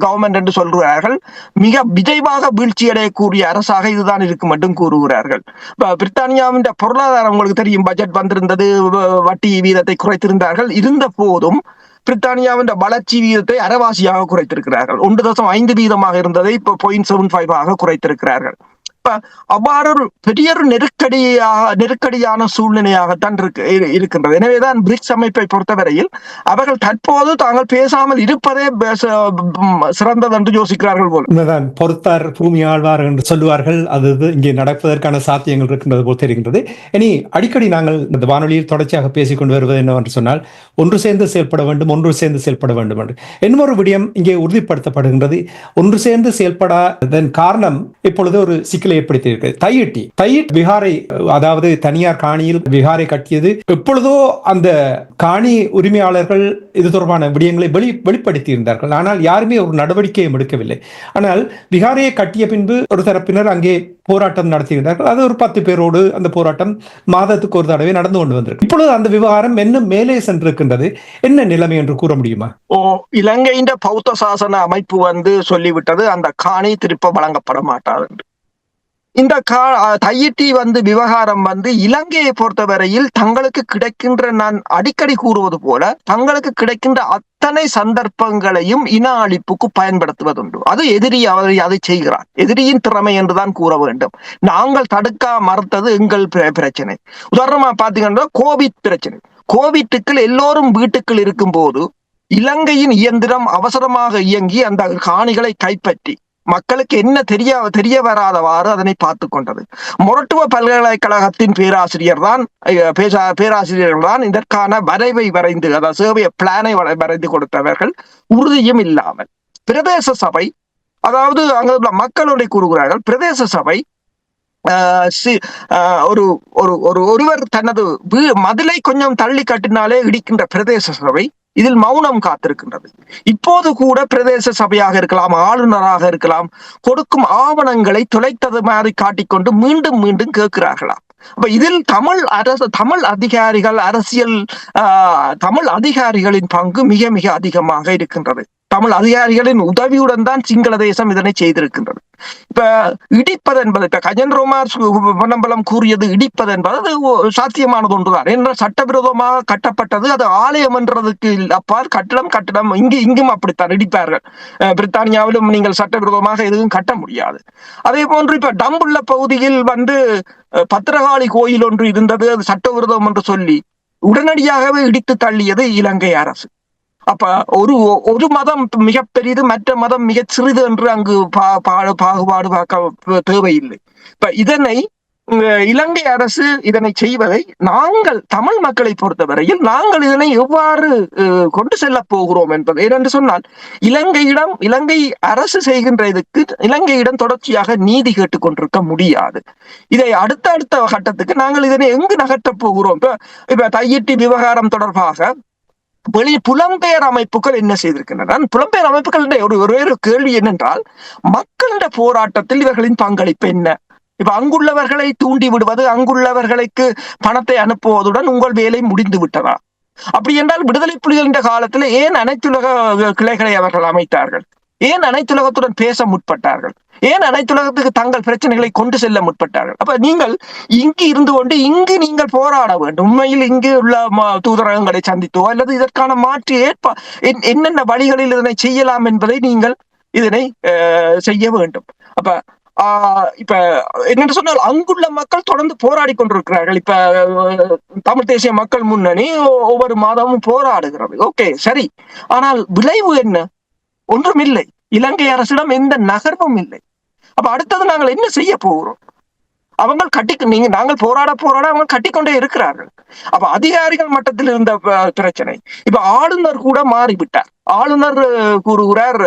கவர்மெண்ட் என்று சொல்கிறார்கள். மிக விரைவாக வீழ்ச்சி அடையக்கூடிய அரசாக இதுதான் இருக்கும் என்றும் கூறுகிறார்கள். பிரித்தானியாவின் பொருளாதாரம் உங்களுக்கு தெரியும், பட்ஜெட் வந்திருந்தது, வட்டி வீதத்தை குறைத்திருந்தார்கள். இருந்த போதும் பிரித்தானியாவின் வளர்ச்சி வீதத்தை அரைவாசியாக குறைத்திருக்கிறார்கள். 1.5% இருந்ததை இப்போ 0.75 குறைத்திருக்கிறார்கள். அவ்வாறு ஒரு பெரிய ஒரு நெருக்கடியான சூழ்நிலையாகத்தான் இருக்கின்றது. எனவேதான் பிரிக்ஸ் அமைப்பை பொறுத்தவரையில் அவர்கள் தற்போது தாங்கள் பேசாமல் இருப்பதே சிறந்தது என்று யோசிக்கிறார்கள் போல். உண்மைதான், பொறுத்தார் பூமி ஆழ்வார் என்று சொல்லுவார்கள். அது இங்கே நடப்பதற்கான சாத்தியங்கள் இருக்கின்றது போல் தெரிகின்றது. இனி அடிக்கடி நாங்கள் இந்த வானொலியில் தொடர்ச்சியாக பேசிக்கொண்டு வருவது என்னவென்று சொன்னால், ஒன்று சேர்ந்து செயல்பட வேண்டும், ஒன்று சேர்ந்து செயல்பட வேண்டும் என்று இன்னொரு விடயம் இங்கே உறுதிப்படுத்தப்படுகின்றது. ஒன்று சேர்ந்து செயல்படாதன் காரணம் இப்பொழுது ஒரு சிக்கல் ஏற்படுத்தியிருக்கு. தையிட் விகாரை, அதாவது தனியார் காணியில் விகாரை கட்டியது எப்பொழுதோ அந்த காணி உரிமையாளர்கள் இது தொடர்பான விடயங்களை வெளிப்படுத்தி இருந்தார்கள். ஆனால் யாருமே ஒரு நடவடிக்கையும் எடுக்கவில்லை. ஆனால் விகாரையை கட்டிய பின்பு ஒரு தரப்பினர் அங்கே போராட்டம் நடத்தியிருந்தார்கள். அது ஒரு 10 பேரோடு அந்த போராட்டம் மாதத்துக்கு ஒரு தடவை நடந்து கொண்டு வந்திருக்கு. இப்பொழுது அந்த விவகாரம் இன்னும் மேலே சென்றிருக்கின்றது. என்ன நிலைமை என்று கூற முடியுமா? இலங்கையின் பௌத்த சாசன அமைப்பு சொல்லிவிட்டது அந்த காணி திருப்ப வழங்கப்பட மாட்டாது. இந்த தையிட்டி விவகாரம் இலங்கையை பொறுத்தவரையில் தங்களுக்கு கிடைக்கின்ற, நான் அடிக்கடி கூறுவது போல, தங்களுக்கு கிடைக்கின்ற அத்தனை சந்தர்ப்பங்களையும் இன அழிப்புக்கு பயன்படுத்துவதுண்டு. அது எதிரி அதை செய்கிறார். எதிரியின் திறமை என்றுதான் கூற வேண்டும். நாங்கள் தடுக்க மறுத்தது எங்கள் பிரச்சனை. உதாரணமா பாத்தீங்கன்னா கோவிட் பிரச்சனை. கோவிட்டுக்கு எல்லோரும் வீட்டுக்குள் இருக்கும் போது இலங்கையின் இயந்திரம் அவசரமாக இயங்கி அந்த காணிகளை கைப்பற்றி மக்களுக்கு என்ன தெரிய வராதவாறு அதனை பார்த்து கொண்டது. மொரட்டுவ பல்கலைக்கழகத்தின் பேராசிரியர்கள் தான் இதற்கான வரைவை வரைந்து, அதாவது சேவைய பிளானை வரைந்து கொடுத்தவர்கள், உறுதியும் இல்லாமல் பிரதேச சபை, அதாவது அங்க மக்களுடைய கூறுகிறார்கள், பிரதேச சபை ஒருவர் தனது மதிலை கொஞ்சம் தள்ளி கட்டினாலே இடிக்கின்ற பிரதேச சபை இதில் மௌனம் காத்திருக்கின்றது. இப்போது கூட பிரதேச சபையாக இருக்கலாம், ஆளுநராக இருக்கலாம், கொடுக்கும் ஆவணங்களை தொலைத்தது மாதிரி காட்டிக்கொண்டு மீண்டும் மீண்டும் கேட்கிறார்களாம். அப்ப இதில் தமிழ் அதிகாரிகள், தமிழ் அதிகாரிகளின் பங்கு மிக மிக அதிகமாக இருக்கின்றது. தமிழ் அதிகாரிகளின் உதவியுடன் தான் சிங்கள தேசம் இதனை செய்திருக்கின்றது. இப்ப இடிப்பது என்பது, இப்ப கஜன்குமார் பொன்னம்பலம் கூறியது, இடிப்பது என்பது அது சாத்தியமானது ஒன்றுதான். என்ற சட்டவிரோதமாக கட்டப்பட்டது, அது ஆலயம் என்றதுக்கு அப்பால் கட்டிடம் இங்கும் அப்படித்தான் இடிப்பார்கள். பிரித்தானியாவிலும் நீங்கள் சட்டவிரோதமாக எதுவும் கட்ட முடியாது. அதே போன்று இப்ப டம்புள்ள பகுதியில் பத்திரகாளி கோயில் ஒன்று இருந்தது, அது சட்டவிரோதம் என்று சொல்லி உடனடியாகவே இடித்து தள்ளியது இலங்கை அரசு. அப்ப ஒரு மதம் மிக பெரிது, மற்ற மதம் மிக சிறிது என்று அங்கு பாகுபாடு பார்க்க தேவையில்லை. இப்ப இதனை இலங்கை அரசு இதனை செய்வதை நாங்கள் தமிழ் மக்களை பொறுத்தவரையில் நாங்கள் இதனை எவ்வாறு கொண்டு செல்ல போகிறோம் என்பது. ஏனென்று சொன்னால் இலங்கை அரசு செய்கின்ற இதுக்கு இலங்கையிடம் தொடர்ச்சியாக நீதி கேட்டுக் கொண்டிருக்க முடியாது. இதை அடுத்த கட்டத்துக்கு நாங்கள் இதனை எங்கு நகர்த்தப் போகிறோம்? இப்ப தையிட்டி விவகாரம் தொடர்பாக புலம்பெயர் அமைப்புகள் என்ன செய்திருக்கின்றன? புலம்பெயர் அமைப்புகள் ஒரு கேள்வி என்னென்றால், மக்களிட போராட்டத்தில் இவர்களின் பங்களிப்பு என்ன? இப்ப அங்குள்ளவர்களை தூண்டி விடுவது, அங்குள்ளவர்களுக்கு பணத்தை அனுப்புவதுடன் உங்கள் வேலை முடிந்து விட்டதா? அப்படி என்றால் விடுதலை புலிகளின் காலத்தில் ஏன் அனைத்துலக கிளைகளை அவர்கள் அமைத்தார்கள்? ஏன் அனைத்துலகத்துடன் பேச முற்பட்டார்கள்? ஏன் அனைத்துலகத்துக்கு தங்கள் பிரச்சனைகளை கொண்டு செல்ல முற்பட்டார்கள்? அப்ப நீங்கள் இங்கு இருந்து கொண்டு இங்கு நீங்கள் போராட வேண்டும். உண்மையில் இங்கு உள்ள தூதரகங்களை சந்தித்தோ அல்லது இதற்கான மாற்று என்னென்ன வழிகளில் இதனை செய்யலாம் என்பதை நீங்கள் இதனை செய்ய வேண்டும். அப்ப இப்ப என்னென்று சொன்னால் அங்குள்ள மக்கள் தொடர்ந்து போராடி கொண்டிருக்கிறார்கள். இப்ப தமிழ் தேசிய மக்கள் முன்னணி ஒவ்வொரு மாதமும் போராடுகிறது. ஓகே, சரி. ஆனால் விளைவு என்ன? ஒன்றுமில்லை. இலங்கை அரசிடம் எந்த நகர்வும் இல்லை. அப்ப அடுத்தது நாங்கள் என்ன செய்ய போகிறோம்? நாங்கள் போராட அவங்க கட்டிக்கொண்டே இருக்கிறார்கள். அப்ப அதிகாரிகள் மட்டத்தில் இருந்த பிரச்சனை இப்ப ஆளுநர் கூட மாறிவிட்டார். ஆளுநர் கூறுகிறார்,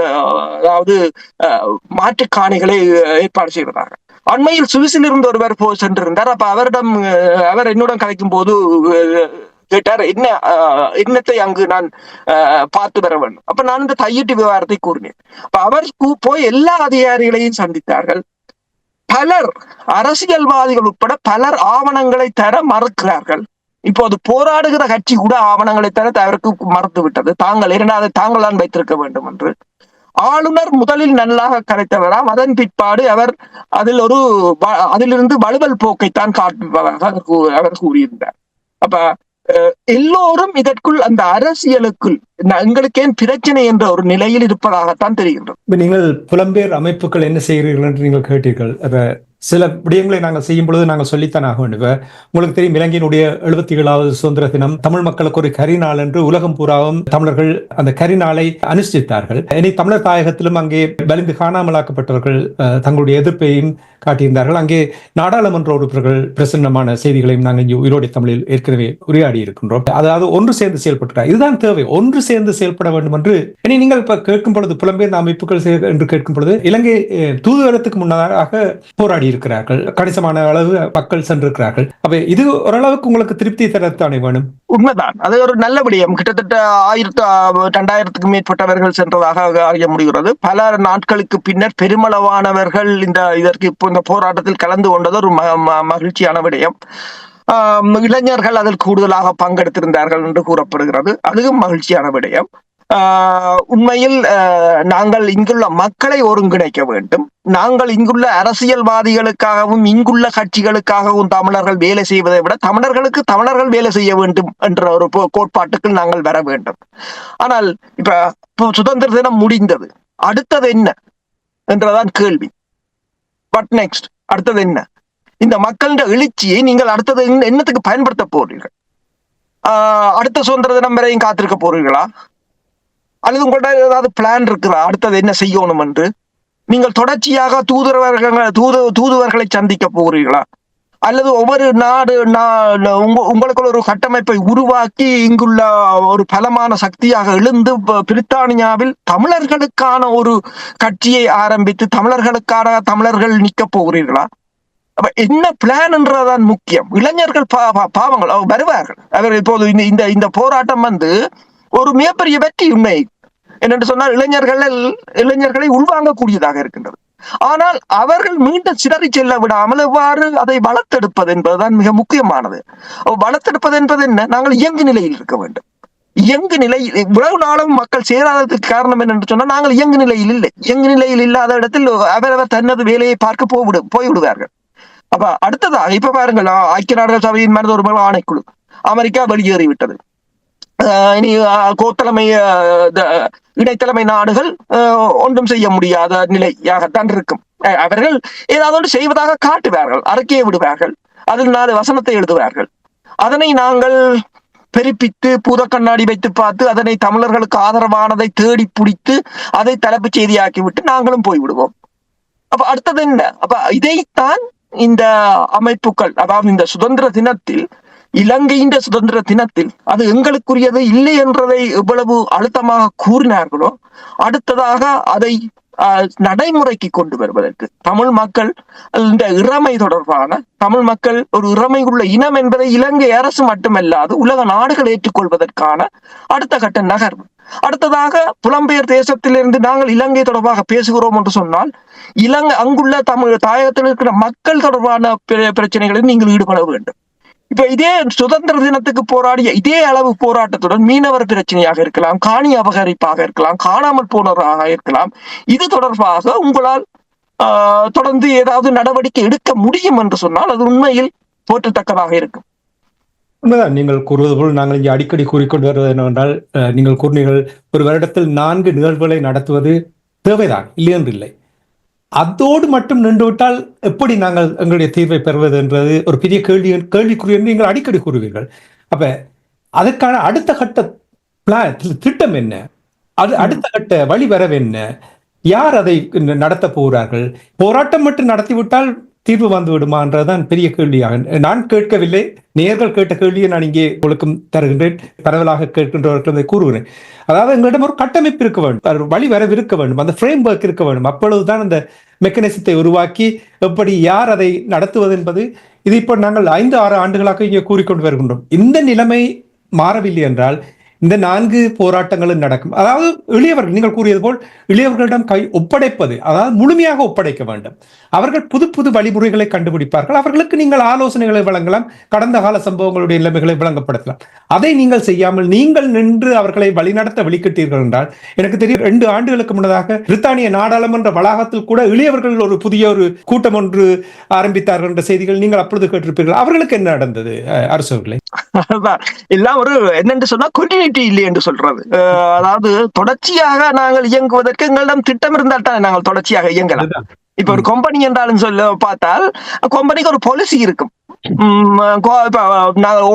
அதாவது மாற்றுக் காணிகளை ஏற்பாடு செய்வதாக. அண்மையில் சுவிஸில் இருந்து ஒருவர் சென்றிருந்தார். அப்ப அவர் என்னுடன் கதைக்கும் போது கேட்டார், என்னத்தை அங்கு நான் பார்த்து வர வேண்டும். அப்ப நான் இந்த தையிட்டு விவகாரத்தை கூறினேன். அப்ப அவர் போய் எல்லா அதிகாரிகளையும் சந்தித்தார்கள். பலர், அரசியல்வாதிகள் உட்பட பலர் ஆவணங்களை தர மறுக்கிறார்கள். இப்போது போராடுகிற கட்சி கூட ஆவணங்களை தர அவருக்கு மறுத்து விட்டது. தாங்கள் தான் வைத்திருக்க வேண்டும் என்று. ஆளுநர் முதலில் நல்லாக கரைத்தவராம். அதன் பிற்பாடு அவர் அதிலிருந்து வலுவல் போக்கைத்தான் காட்டுவதாக அவர் கூறியிருந்தார். அப்ப எல்லோரும் இதற்குள் அந்த அரசியலுக்குள் எங்களுக்கு ஏன் பிரச்சனை என்ற ஒரு நிலையில் இருப்பதாகத்தான் தெரிகின்றது. நீங்கள் புலம்பெயர் அமைப்புகள் என்ன செய்கிறீர்கள் என்று நீங்கள் கேட்டீர்கள். சில விடயங்களை நாங்கள் செய்யும் பொழுது நாங்கள் சொல்லித்தான் ஆக வேண்டும். உங்களுக்கு தெரியும், இலங்கையினுடைய 77வது சுதந்திர தினம் தமிழ் மக்களுக்கு ஒரு கரிநாள் என்று உலகம் பூராவும் தமிழர்கள் அந்த கரிநாளை அனுஷ்டித்தார்கள். இனி தமிழர் தாயகத்திலும் அங்கே வலிந்து காணாமலாக்கப்பட்டவர்கள் தங்களுடைய எதிர்ப்பையும் காட்டியிருந்தார்கள். அங்கே நாடாளுமன்ற உறுப்பினர்கள் பிரசன்னமான செய்திகளையும் நாங்கள் இங்கே உயிரோடு தமிழில் ஏற்கனவே உரையாடி இருக்கின்றோம். அதாவது ஒன்று சேர்ந்து செயல்பட்டார். இதுதான் தேவை, ஒன்று சேர்ந்து செயல்பட வேண்டும் என்று. இனி நீங்கள் இப்ப கேட்கும் பொழுது புலம்பெயர்ந்த அமைப்புகள் என்று கேட்கும் பொழுது இலங்கை தூதுவரத்துக்கு முன்னதாக போராடி இருக்கிறார்கள். கணிசமான அளவு மக்கள் சென்றிருக்கிறார்கள். அப்ப இது ஓரளவுக்கு உங்களுக்கு திருப்தி தரத்தானே வேணும். உண்மைதான், அது ஒரு நல்ல விடயம். கிட்டத்தட்ட 2000க்கும் மேற்பட்டவர்கள் சென்றதாக அறிய முடிகிறது. பல நாட்களுக்கு பின்னர் பெருமளவானவர்கள் இதற்கு இந்த போராட்டத்தில் கலந்து கொண்டது ஒரு மகிழ்ச்சியான விடயம். இளைஞர்கள் அதில் கூடுதலாக பங்கெடுத்திருந்தார்கள் என்று கூறப்படுகிறது. அதுவும் மகிழ்ச்சியான விடயம். உண்மையில் நாங்கள் இங்குள்ள மக்களை ஒருங்கிணைக்க வேண்டும். நாங்கள் இங்குள்ள அரசியல்வாதிகளுக்காகவும் இங்குள்ள கட்சிகளுக்காகவும் தமிழர்கள் வேலை செய்வதை விட தமிழர்கள் வேலை செய்ய வேண்டும் என்ற ஒரு கோட்பாட்டுக்கு நாங்கள் வர வேண்டும். ஆனால் இப்ப சுதந்திர தினம் முடிந்தது, அடுத்தது என்ன என்றதான் கேள்வி. What next? அடுத்தது என்ன? இந்த மக்களின் எழுச்சியை நீங்கள் அடுத்தது என்னத்துக்கு பயன்படுத்த போறீர்கள்? அடுத்த சுதந்திர தினம் வரையும் காத்திருக்க போறீர்களா? அல்லது உங்கள்ட்ட ஏதாவது பிளான் இருக்குதா அடுத்தது என்ன செய்யணும் என்று? நீங்கள் தொடர்ச்சியாக தூதுவர்களை சந்திக்க போகிறீர்களா? அல்லது ஒவ்வொரு உங்களுக்குள்ள ஒரு கட்டமைப்பை உருவாக்கி இங்குள்ள ஒரு பலமான சக்தியாக எழுந்து பிரித்தானியாவில் தமிழர்களுக்கான ஒரு கட்சியை ஆரம்பித்து தமிழர்கள் நிற்க போகிறீர்களா? அப்ப என்ன பிளான் என்றதான் முக்கியம். இளைஞர்கள் பாவங்கள் வருவார்கள். அவர் இப்போது இந்த போராட்டம் ஒரு மிகப்பெரிய வெற்றி. உண்மை என்னென்று சொன்னால் இளைஞர்களை உள்வாங்கக்கூடியதாக இருக்கின்றது. ஆனால் அவர்கள் மீண்டும் சிதறி செல்ல விடாமல் எவ்வாறு அதை வளர்த்தெடுப்பது என்பதுதான் மிக முக்கியமானது. வளர்த்தெடுப்பது என்பது என்ன? நாங்கள் இயங்கு நிலையில் இருக்க வேண்டும். இயங்கு நிலை இவ்வளவு நாளும் மக்கள் சேராததுக்கு காரணம் என்னென்று சொன்னால் நாங்கள் இயங்கு நிலையில் இல்லை. இயங்கு நிலையில் இல்லாத இடத்தில் அவரவர் தனது வேலையை பார்க்க போய்விடுவார்கள். அப்ப அடுத்ததாக இப்ப பாருங்கள், ஐக்கிய நாடுகள் சபையின் மனித உரிமைகள் ஆணைக்குழு அமெரிக்கா வெளியேறிவிட்டது. இனி கோத்தலைமை இடைத்தலைமை நாடுகள் ஒன்றும் செய்ய முடியாத நிலையாகத்தான் இருக்கும். அவர்கள் ஏதாவது ஒன்று செய்வதாக காட்டுவார்கள், அறிக்கையை விடுவார்கள், அதில் 4 வசனத்தை எழுதுவார்கள். அதனை நாங்கள் பெருப்பித்து பூத கண்ணாடி வைத்து பார்த்து அதனை தமிழர்களுக்கு ஆதரவானதை தேடி பிடித்து அதை தலைப்புச் செய்தியாக்கிவிட்டு நாங்களும் போய்விடுவோம். அப்ப அடுத்தது என்ன? அப்ப இதைத்தான் இந்த அமைப்புகள், அதாவது இந்த சுதந்திர தினத்தில், இலங்கையின் சுதந்திர தினத்தில் அது எங்களுக்குரியது இல்லை என்றதை எவ்வளவு அழுத்தமாக கூறினார்களோ, அடுத்ததாக அதை நடைமுறைக்கு கொண்டு வருவதற்கு தமிழ் மக்கள் இந்த இறைமை தொடர்பான தமிழ் மக்கள் ஒரு இறைமை உள்ள இனம் என்பதை இலங்கை அரசு மட்டுமல்லாது உலக நாடுகள் ஏற்றுக்கொள்வதற்கான அடுத்த கட்ட நகர்வு. அடுத்ததாக புலம்பெயர் தேசத்திலிருந்து நாங்கள் இலங்கை தொடர்பாக பேசுகிறோம் என்று சொன்னால் அங்குள்ள தமிழ் தாயகத்தில் இருக்கிற மக்கள் தொடர்பான பிரச்சனைகளில் நீங்கள் ஈடுபட வேண்டும். இப்ப இதே சுதந்திர தினத்துக்கு போராடிய இதே அளவு போராட்டத்துடன் மீனவர் பிரச்சனையாக இருக்கலாம், காணி அபகரிப்பாக இருக்கலாம், காணாமல் போனவராக இருக்கலாம், இது தொடர்பாக உங்களால் தொடர்ந்து ஏதாவது நடவடிக்கை எடுக்க முடியும் என்று சொன்னால் அது உண்மையில் போற்றத்தக்கதாக இருக்கும். உண்மைதான் நீங்கள் கூறுவது போல். நாங்கள் இங்கே அடிக்கடி கூறிக்கொண்டு வருவது என்னவென்றால், நீங்கள் கூறினீர்கள் ஒரு வருடத்தில் 4 நிகழ்வுகளை நடத்துவது தேவைதான், இல்லையென்று இல்லை. அதோடு மட்டும் நின்றுவிட்டால் எப்படி நாங்கள் எங்களுடைய தீர்வை பெறுவது என்றது ஒரு பெரிய கேள்விக்குறி என்று நீங்கள் அடிக்கடி கூறுவீர்கள். அப்ப அதற்கான அடுத்த கட்ட திட்டம் என்ன? அது அடுத்த கட்ட வழிவரவு என்ன? யார் அதை நடத்த போகிறார்கள்? போராட்டம் மட்டும் நடத்திவிட்டால் தீர்வு வந்து விடுமா என்றதுதான் பெரிய கேள்வியாக நான் கேட்கவில்லை. நேர்கள் கேட்ட கேள்வியை நான் இங்கே ஒழுக்கம் தருகின்றேன். பரவலாக கேட்கின்றவர்கள் கூறுகிறேன். அதாவது எங்களிடம் ஒரு கட்டமைப்பு இருக்க வேண்டும், வழி வரவு இருக்க வேண்டும், அந்த ஃப்ரேம் ஒர்க் இருக்க வேண்டும். அப்பொழுதுதான் அந்த மெக்கானிசத்தை உருவாக்கி எப்படி யார் அதை நடத்துவது என்பது இது இப்போ நாங்கள் 5-6 ஆண்டுகளாக இங்கே கூறிக்கொண்டு வருகின்றோம். இந்த நிலைமை மாறவில்லை என்றால் இந்த 4 போராட்டங்களும் நடக்கும். அதாவது எளியவர்கள், நீங்கள் கூறியது போல் இளையவர்களிடம் ஒப்படைப்பது, அதாவது முழுமையாக ஒப்படைக்க வேண்டும். அவர்கள் புது புது வழிமுறைகளை கண்டுபிடிப்பார்கள். அவர்களுக்கு நீங்கள் ஆலோசனைகளை வழங்கலாம், கடந்த கால சம்பவங்களுடைய நிலைமைகளை விளங்கப்படுத்தலாம். அதை நீங்கள் செய்யாமல் நீங்கள் நின்று அவர்களை வழிநடத்த வெளிக்கிட்டீர்கள் என்றால், எனக்கு தெரியும் 2 ஆண்டுகளுக்கு முன்னதாக பிரித்தானிய நாடாளுமன்ற வளாகத்தில் கூட இளையவர்கள் ஒரு புதிய ஒரு கூட்டம் ஒன்று ஆரம்பித்தார்கள் என்ற செய்திகள் நீங்கள் அப்பொழுது கேட்டிருப்பீர்கள். அவர்களுக்கு என்ன நடந்தது அரசு அவர்களே? எல்லாம் ஒரு என்னென்று சொன்னா கண்டினியூட்டி இல்லை என்று சொல்றது. அதாவது தொடர்ச்சியாக நாங்கள் இயங்குவதற்கு எங்களிடம் திட்டம் இருந்தால் தான் நாங்கள் தொடர்ச்சியாக இயங்கலாம். இப்ப ஒரு கம்பெனி என்றாலும் சொல்ல பார்த்தால் கம்பெனிக்கு ஒரு பாலிசி இருக்கும்.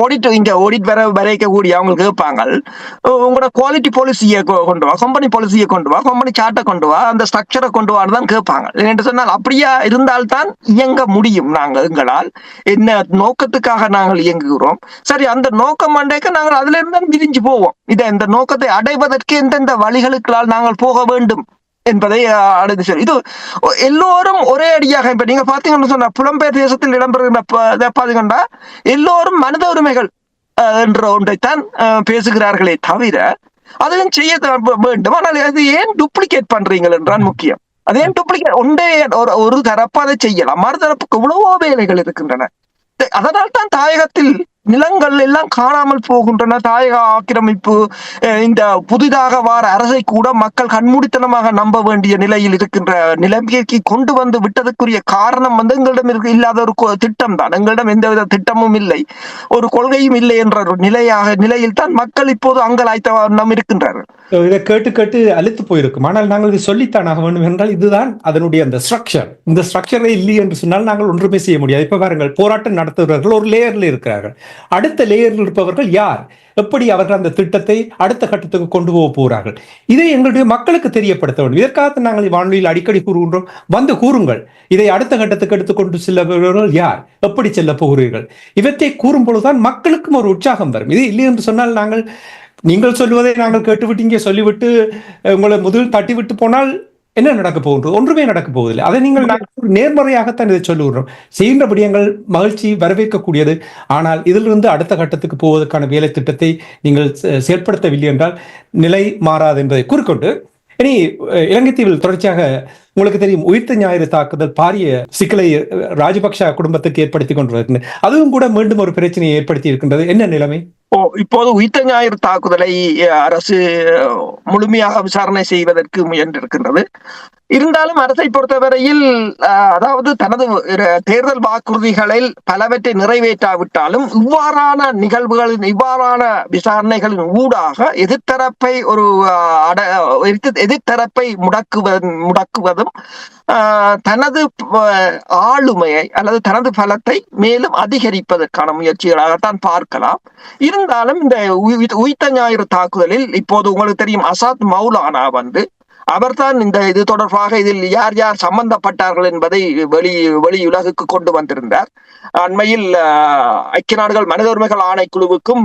ஆடிட் வரைக்கக்கூடிய அவங்களுக்கு கேட்பாங்க, உங்களோட குவாலிட்டி பாலிசியை கொண்டு வா, கம்பெனி பாலிசியை கொண்டு வா, கம்பெனி சார்ட்டை கொண்டு வா, அந்த ஸ்ட்ரக்சரை கொண்டு வான்னு தான் கேட்பாங்க. என்று சொன்னால் அப்படியா இருந்தால்தான் இயங்க முடியும். நாங்கள் எங்களால் என்ன நோக்கத்துக்காக நாங்கள் இயங்குகிறோம், சரி அந்த நோக்கம் அண்டைக்க நாங்கள் அதுல இருந்து விரிஞ்சு போவோம். இந்த நோக்கத்தை அடைவதற்கு எந்தெந்த வழிகளுக்களால் நாங்கள் போக வேண்டும் என்பதை அடைந்து சொல்லி இது எல்லோரும் ஒரே அடியாக. இப்ப நீங்க பாத்தீங்கன்னு சொன்னா புலம்பெயர் தேசத்தில் இடம்பெறுகின்ற பாத்தீங்கன்னா எல்லோரும் மனித உரிமைகள் என்ற ஒன்றைத்தான் பேசுகிறார்களே தவிர அதையும் செய்ய வேண்டும். ஆனால் அது ஏன் டூப்ளிகேட் பண்றீங்கள் என்றான் முக்கியம். அது ஏன் டூப்ளிகேட் ஒன்றே ஒரு தரப்பு அதை செய்யலாம், மறுதரப்புக்கு எவ்வளவோ வேலைகள் இருக்கின்றன. அதனால் தான் தாயகத்தில் நிலங்கள் எல்லாம் காணாமல் போகின்றன. தாயக ஆக்கிரமிப்பு, இந்த புதிதாக வார அரசை கூட மக்கள் கண்மூடித்தனமாக நம்ப வேண்டிய நிலையில் இருக்கின்ற நிலைமைக்கு கொண்டு வந்து விட்டதுக்குரிய காரணம் எங்களிடம் இல்லாத ஒரு திட்டம் தான். எங்களிடம் எந்தவித திட்டமும் இல்லை, ஒரு கொள்கையும் இல்லை என்ற ஒரு நிலையில் தான் மக்கள் இப்போது அங்கலாய்த்த வண்ணம் இருக்கின்றார்கள். இதை கேட்டு கேட்டு அழுத்து போயிருக்கும். ஆனால் நாங்கள் இதை சொல்லித்தான் ஆக வேண்டும் என்றால் இதுதான் அதனுடைய அந்த ஸ்ட்ரக்சர். இந்த ஸ்ட்ரக்சரே இல்லை என்று சொன்னால் நாங்கள் ஒன்றுமே செய்ய முடியாது. இப்ப பாருங்கள், போராட்டம் நடத்துபவர்கள் ஒரு லேயர்ல இருக்கிறார்கள். அடுத்த லேயரில் இருப்பவர்கள் யார், எப்படி அவர்கள் அந்த திட்டத்தை அடுத்த கட்டத்துக்கு கொண்டு போக போகிறார்கள், இதை எங்களுடைய மக்களுக்கு தெரியப்படுத்த வேண்டும். இதற்காக நாங்கள் வானொலியில் அடிக்கடி கூறுகின்றோம், வந்து கூறுங்கள், இதை அடுத்த கட்டத்துக்கு எடுத்துக்கொண்டு செல்ல யார், எப்படி செல்ல போகிறீர்கள். இவற்றை கூறும் பொழுதுதான் மக்களுக்கும் ஒரு உற்சாகம் வரும். இது இல்லை என்று சொன்னால் நீங்கள் சொல்லுவதை நாங்கள் கேட்டுவிட்டு இங்கே சொல்லிவிட்டு உங்களை முதல் தட்டிவிட்டு போனால் என்ன நடக்க போகின்றது? ஒன்றுமே நடக்க போவதில்லை. அதை நீங்கள் நேர்மறையாகத்தான் இதை சொல்லுகிறோம். செய்கின்ற விடயங்கள் மகிழ்ச்சி வரவேற்கக்கூடியது. ஆனால் இதிலிருந்து அடுத்த கட்டத்துக்கு போவதற்கான வேலை திட்டத்தை நீங்கள் செயல்படுத்தவில்லை என்றால் நிலை மாறாது என்பதை கூறிக்கொண்டு, இனி இலங்கை தீவில் தொடர்ச்சியாக உங்களுக்கு தெரியும், உயிர்த்த ஞாயிறு தாக்குதல் பாரிய சிக்கலை ராஜபக்ஷ குடும்பத்துக்கு ஏற்படுத்தி கொண்டிருக்கிறது. அதுவும் கூட மீண்டும் ஒரு பிரச்சனையை ஏற்படுத்தி இருக்கின்றது. என்ன நிலைமை? இப்போது உயிர்த்த ஞாயிறு தாக்குதலை அரசு முழுமையாக விசாரணை செய்வதற்கு முயன்றிருக்கின்றது. இருந்தாலும் அரசை பொறுத்தவரையில் அதாவது தனது தேர்தல் வாக்குறுதிகளில் பலவற்றை நிறைவேற்றாவிட்டாலும் இவ்வாறான நிகழ்வுகளின் இவ்வாறான விசாரணைகளின் ஊடாக எதிர்த்தரப்பை முடக்குவதும் தனது ஆளுமையை அல்லது தனது பலத்தை மேலும் அதிகரிப்பதற்கான முயற்சிகளாகத்தான் பார்க்கலாம். இருந்தாலும் இந்த உயிர்த்த ஞாயிறு தாக்குதலில் இப்போது உங்களுக்கு தெரியும், அசாத் மௌலானா அவர்தான் இது தொடர்பாக இதில் யார் யார் சம்பந்தப்பட்டார்கள் என்பதை வெளி உலகுக்கு கொண்டு வந்திருந்தார். அண்மையில் ஐக்கிய நாடுகள் மனித உரிமைகள் ஆணைக்குழுவுக்கும்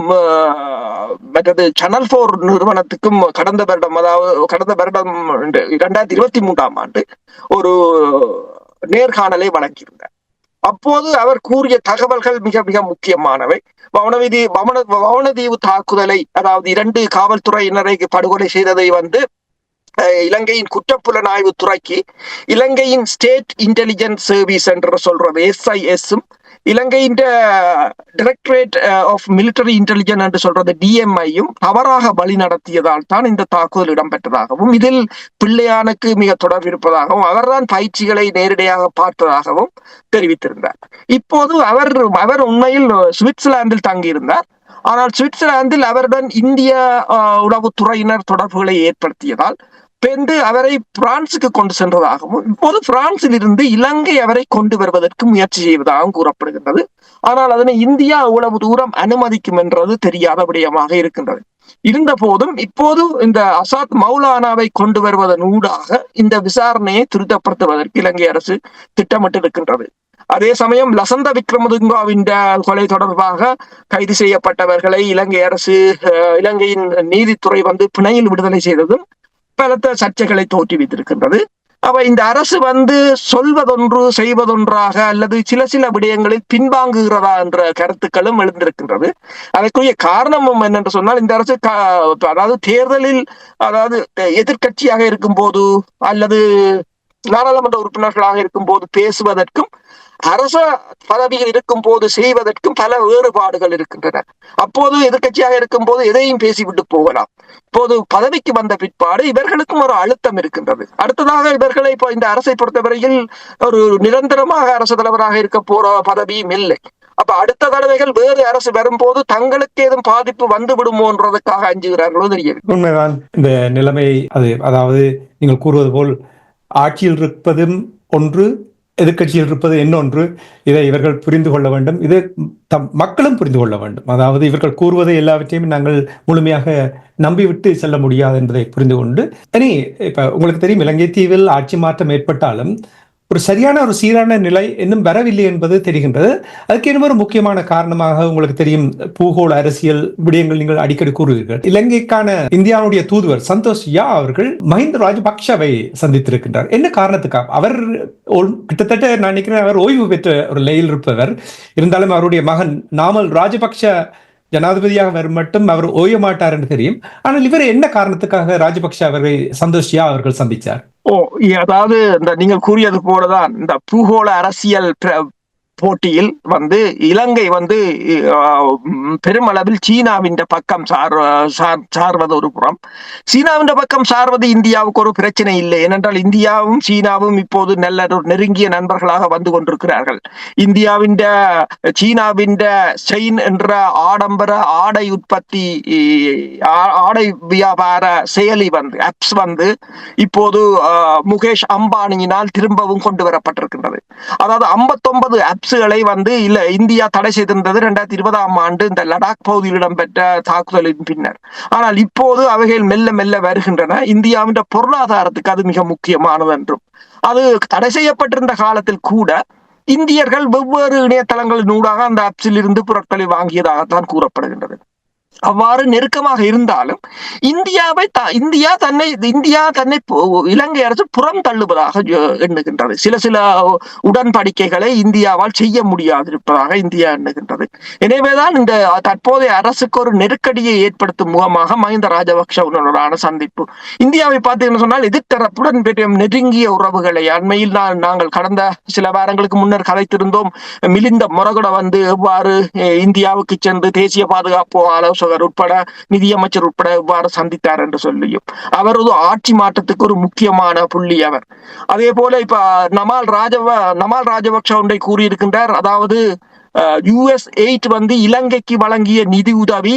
மற்றது சேனல் 4 நிறுவனத்துக்கும் கடந்த வருடம் 2023ஆம் ஆண்டு ஒரு நேர்காணலை வழங்கியிருந்தார். அப்போது அவர் கூறிய தகவல்கள் மிக மிக முக்கியமானவை. வவுணதீவு தாக்குதலை, அதாவது 2 காவல்துறையினரை படுகொலை செய்ததை இலங்கையின் குற்றப்புலனாய்வு துறைக்கு இலங்கையின் ஸ்டேட் இன்டெலிஜென்ஸ் சர்வீஸ் என்று சொல்றது SIS-உம் இலங்கையின் டைரக்டரேட் ஆஃப் மிலிட்டரி இன்டெலிஜென்ஸ் என்று சொல்றது DMI-யும் தவறாக வழி நடத்தியதால் தான் இந்த தாக்குதல் இடம்பெற்றதாகவும், இதில் பிள்ளையானுக்கு மிக தொடர்பு இருப்பதாகவும், அவர்தான் பயிற்சிகளை நேரடியாக பார்த்ததாகவும் தெரிவித்திருந்தார். இப்போது அவர் உண்மையில் சுவிட்சர்லாந்தில் தங்கியிருந்தார். ஆனால் சுவிட்சர்லாந்தில் அவருடன் இந்திய உளவுத்துறையினர் தொடர்புகளை ஏற்படுத்தியதால் பேர்ந்து அவரை பிரான்சுக்கு கொண்டு சென்றதாகவும் இப்போது பிரான்சில் இருந்து இலங்கை அவரை கொண்டு வருவதற்கு முயற்சி செய்வதாகவும் கூறப்படுகின்றது. ஆனால் அதனை இந்தியா எவ்வளவு தூரம் அனுமதிக்கும் என்றது தெரியாத விடயமாக இருக்கின்றது. இருந்த போதும் இப்போது இந்த அசாத் மௌலானாவை கொண்டு வருவதன் ஊடாக இந்த விசாரணையை துரிதப்படுத்துவதற்கு இலங்கை அரசு திட்டமிட்டிருக்கின்றது. அதே சமயம் லசந்த விக்ரமதுங்காவின் கொலை தொடர்பாக கைது செய்யப்பட்டவர்களை இலங்கை அரசு இலங்கையின் நீதித்துறை பிணையில் விடுதலை செய்ததும் பலத்த சர்ச்சைகளை தோற்றுவித்திருக்கின்றது. அப்ப இந்த அரசு சொல்வதொன்று செய்வதொன்றாக அல்லது சில விடயங்களில் பின்வாங்குகிறதா என்ற கருத்துக்களும் எழுந்திருக்கின்றது. அதற்குரிய காரணமும் என்னென்று சொன்னால், இந்த அரசு அதாவது தேர்தலில் எதிர்கட்சியாக இருக்கும் போது அல்லது நாடாளுமன்ற உறுப்பினர்களாக இருக்கும் போது பேசுவதற்கும் அரச பதவியில் இருக்கும் போது செய்வதற்கும் பல வேறுபாடுகள் இருக்கின்றன. அப்போது எதிர்கட்சியாக இருக்கும் போது எதையும் பேசிவிட்டு போகலாம். இப்போது பதவிக்கு வந்த பிற்பாடு இவர்களுக்கும் ஒரு அழுத்தம் இருக்கின்றது. அடுத்ததாக இவர்களை இப்போ இந்த அரசை பொறுத்தவரையில் ஒரு நிரந்தரமாக அரசு தலைவராக இருக்க போற பதவியும் இல்லை. அப்ப அடுத்த தடவைகள் வேறு அரசு வரும்போது தங்களுக்கு ஏதும் பாதிப்பு வந்து விடுமோன்றதுக்காக அஞ்சுகிறார்களோ தெரியவில்லை. உண்மைதான். இந்த நிலைமை அதாவது நீங்கள் கூறுவது போல் ஆட்சியில் இருப்பதும் ஒன்று, எதிர்கட்சியில் இருப்பது இன்னொன்று. இதை இவர்கள் புரிந்து கொள்ள வேண்டும். இது மக்களும் புரிந்து கொள்ள வேண்டும். அதாவது இவர்கள் கூறுவதை எல்லாவற்றையும் நாங்கள் முழுமையாக நம்பிவிட்டு செல்ல முடியாது என்பதை புரிந்து கொண்டு, இனி இப்ப உங்களுக்கு தெரியும், இலங்கை தீவில் ஆட்சி மாற்றம் ஏற்பட்டாலும் ஒரு சரியான ஒரு சீரான நிலை இன்னும் வரவில்லை என்பது தெரிகின்றது. அதுக்கு இன்னும் ஒரு முக்கியமான காரணமாக உங்களுக்கு தெரியும், பூகோள அரசியல் விடயங்கள் நீங்கள் அடிக்கடி கூறுவீர்கள். இலங்கைக்கான இந்தியாவுடைய தூதுவர் சந்தோஷ் யா அவர்கள் மஹிந்த ராஜபக்ஷவை சந்தித்திருக்கின்றார். என்ன காரணத்துக்காக? அவர் கிட்டத்தட்ட நான் நினைக்கிறேன் அவர் ஓய்வு பெற்ற ஒரு நிலையில் இருப்பவர். இருந்தாலும் அவருடைய மகன் நாமல் ராஜபக்ஷ ஜனாதிபதியாக வரும் மட்டும் அவர் ஓய மாட்டார் என்று தெரியும். ஆனால் இவர் என்ன காரணத்துக்காக ராஜபக்ஷ அவரை சந்தோஷ் யா அவர்கள் சந்திச்சார்? அதாவது இந்த நீங்கள் கூறியது போலதான் இந்த பூகோள அரசியல் போட்டியில் இலங்கை பெருமளவில் சீனாவின் பக்கம் சார்வது ஒரு புறம். சீனாவின் பக்கம் சார்வது இந்தியாவுக்கு ஒரு பிரச்சனை இல்லை. ஏனென்றால் இந்தியாவும் சீனாவும் இப்போது நல்ல நெருங்கிய நண்பர்களாக வந்து கொண்டிருக்கிறார்கள். இந்தியாவின் சீனாவின் செயின் என்ற ஆடம்பர ஆடை உற்பத்தி ஆடை வியாபார செயலி ஆப்ஸ் இப்போது முகேஷ் அம்பானியினால் திரும்பவும் கொண்டு வரப்பட்டிருக்கின்றது. அதாவது 59 ஆப்ஸ்களை இல்ல இந்தியா தடை செய்திருந்தது 2020ஆம் ஆண்டு இந்த லடாக் பகுதியில் இடம்பெற்ற தாக்குதலின் பின்னர். ஆனால் இப்போது அவைகள் மெல்ல மெல்ல வருகின்றன. இந்தியாவின் பொருளாதாரத்துக்கு அது மிக முக்கியமானது என்றும், அது தடை செய்யப்பட்டிருந்த காலத்தில் கூட இந்தியர்கள் வெவ்வேறு இணையதளங்களின் ஊடாக அந்த ஆப்ஸில் இருந்து பொருட்களை வாங்கியதாகத்தான் கூறப்படுகின்றது. அவ்வாறு நெருக்கமாக இருந்தாலும் இந்தியா தன்னை இலங்கை அரசு புறம் தள்ளுவதாக எண்ணுகின்றது. சில உடன்படிக்கைகளை இந்தியாவால் செய்ய முடியாதிருப்பதாக இந்தியா எண்ணுகின்றது. எனவேதான் இந்த தற்போதைய அரசுக்கு ஒரு நெருக்கடியை ஏற்படுத்தும் முகமாக மஹிந்த ராஜபக்ஷவுடனான சந்திப்பு. இந்தியாவை பார்த்தீங்கன்னு சொன்னால் எதிர்த்தரப்புடன் பெரிய நெருங்கிய உறவுகளை அண்மையில் நாங்கள் கடந்த சில வாரங்களுக்கு முன்னர் கதைத்திருந்தோம். மிலிந்த மொரகுட எவ்வாறு இந்தியாவுக்கு சென்று தேசிய பாதுகாப்பு ஆலோசகர் உட்பட நிதியமைச்சர் உட்பட எவ்வாறு சந்தித்தார் என்று சொல்லியும், அவர் ஒரு ஆட்சி மாற்றத்துக்கு ஒரு முக்கியமான புள்ளி அவர். அதே போல இப்ப நமால் ராஜபக்ஷ ஒன்றை கூறியிருக்கின்றார். அதாவது US8 இலங்கைக்கு வழங்கிய நிதி உதவி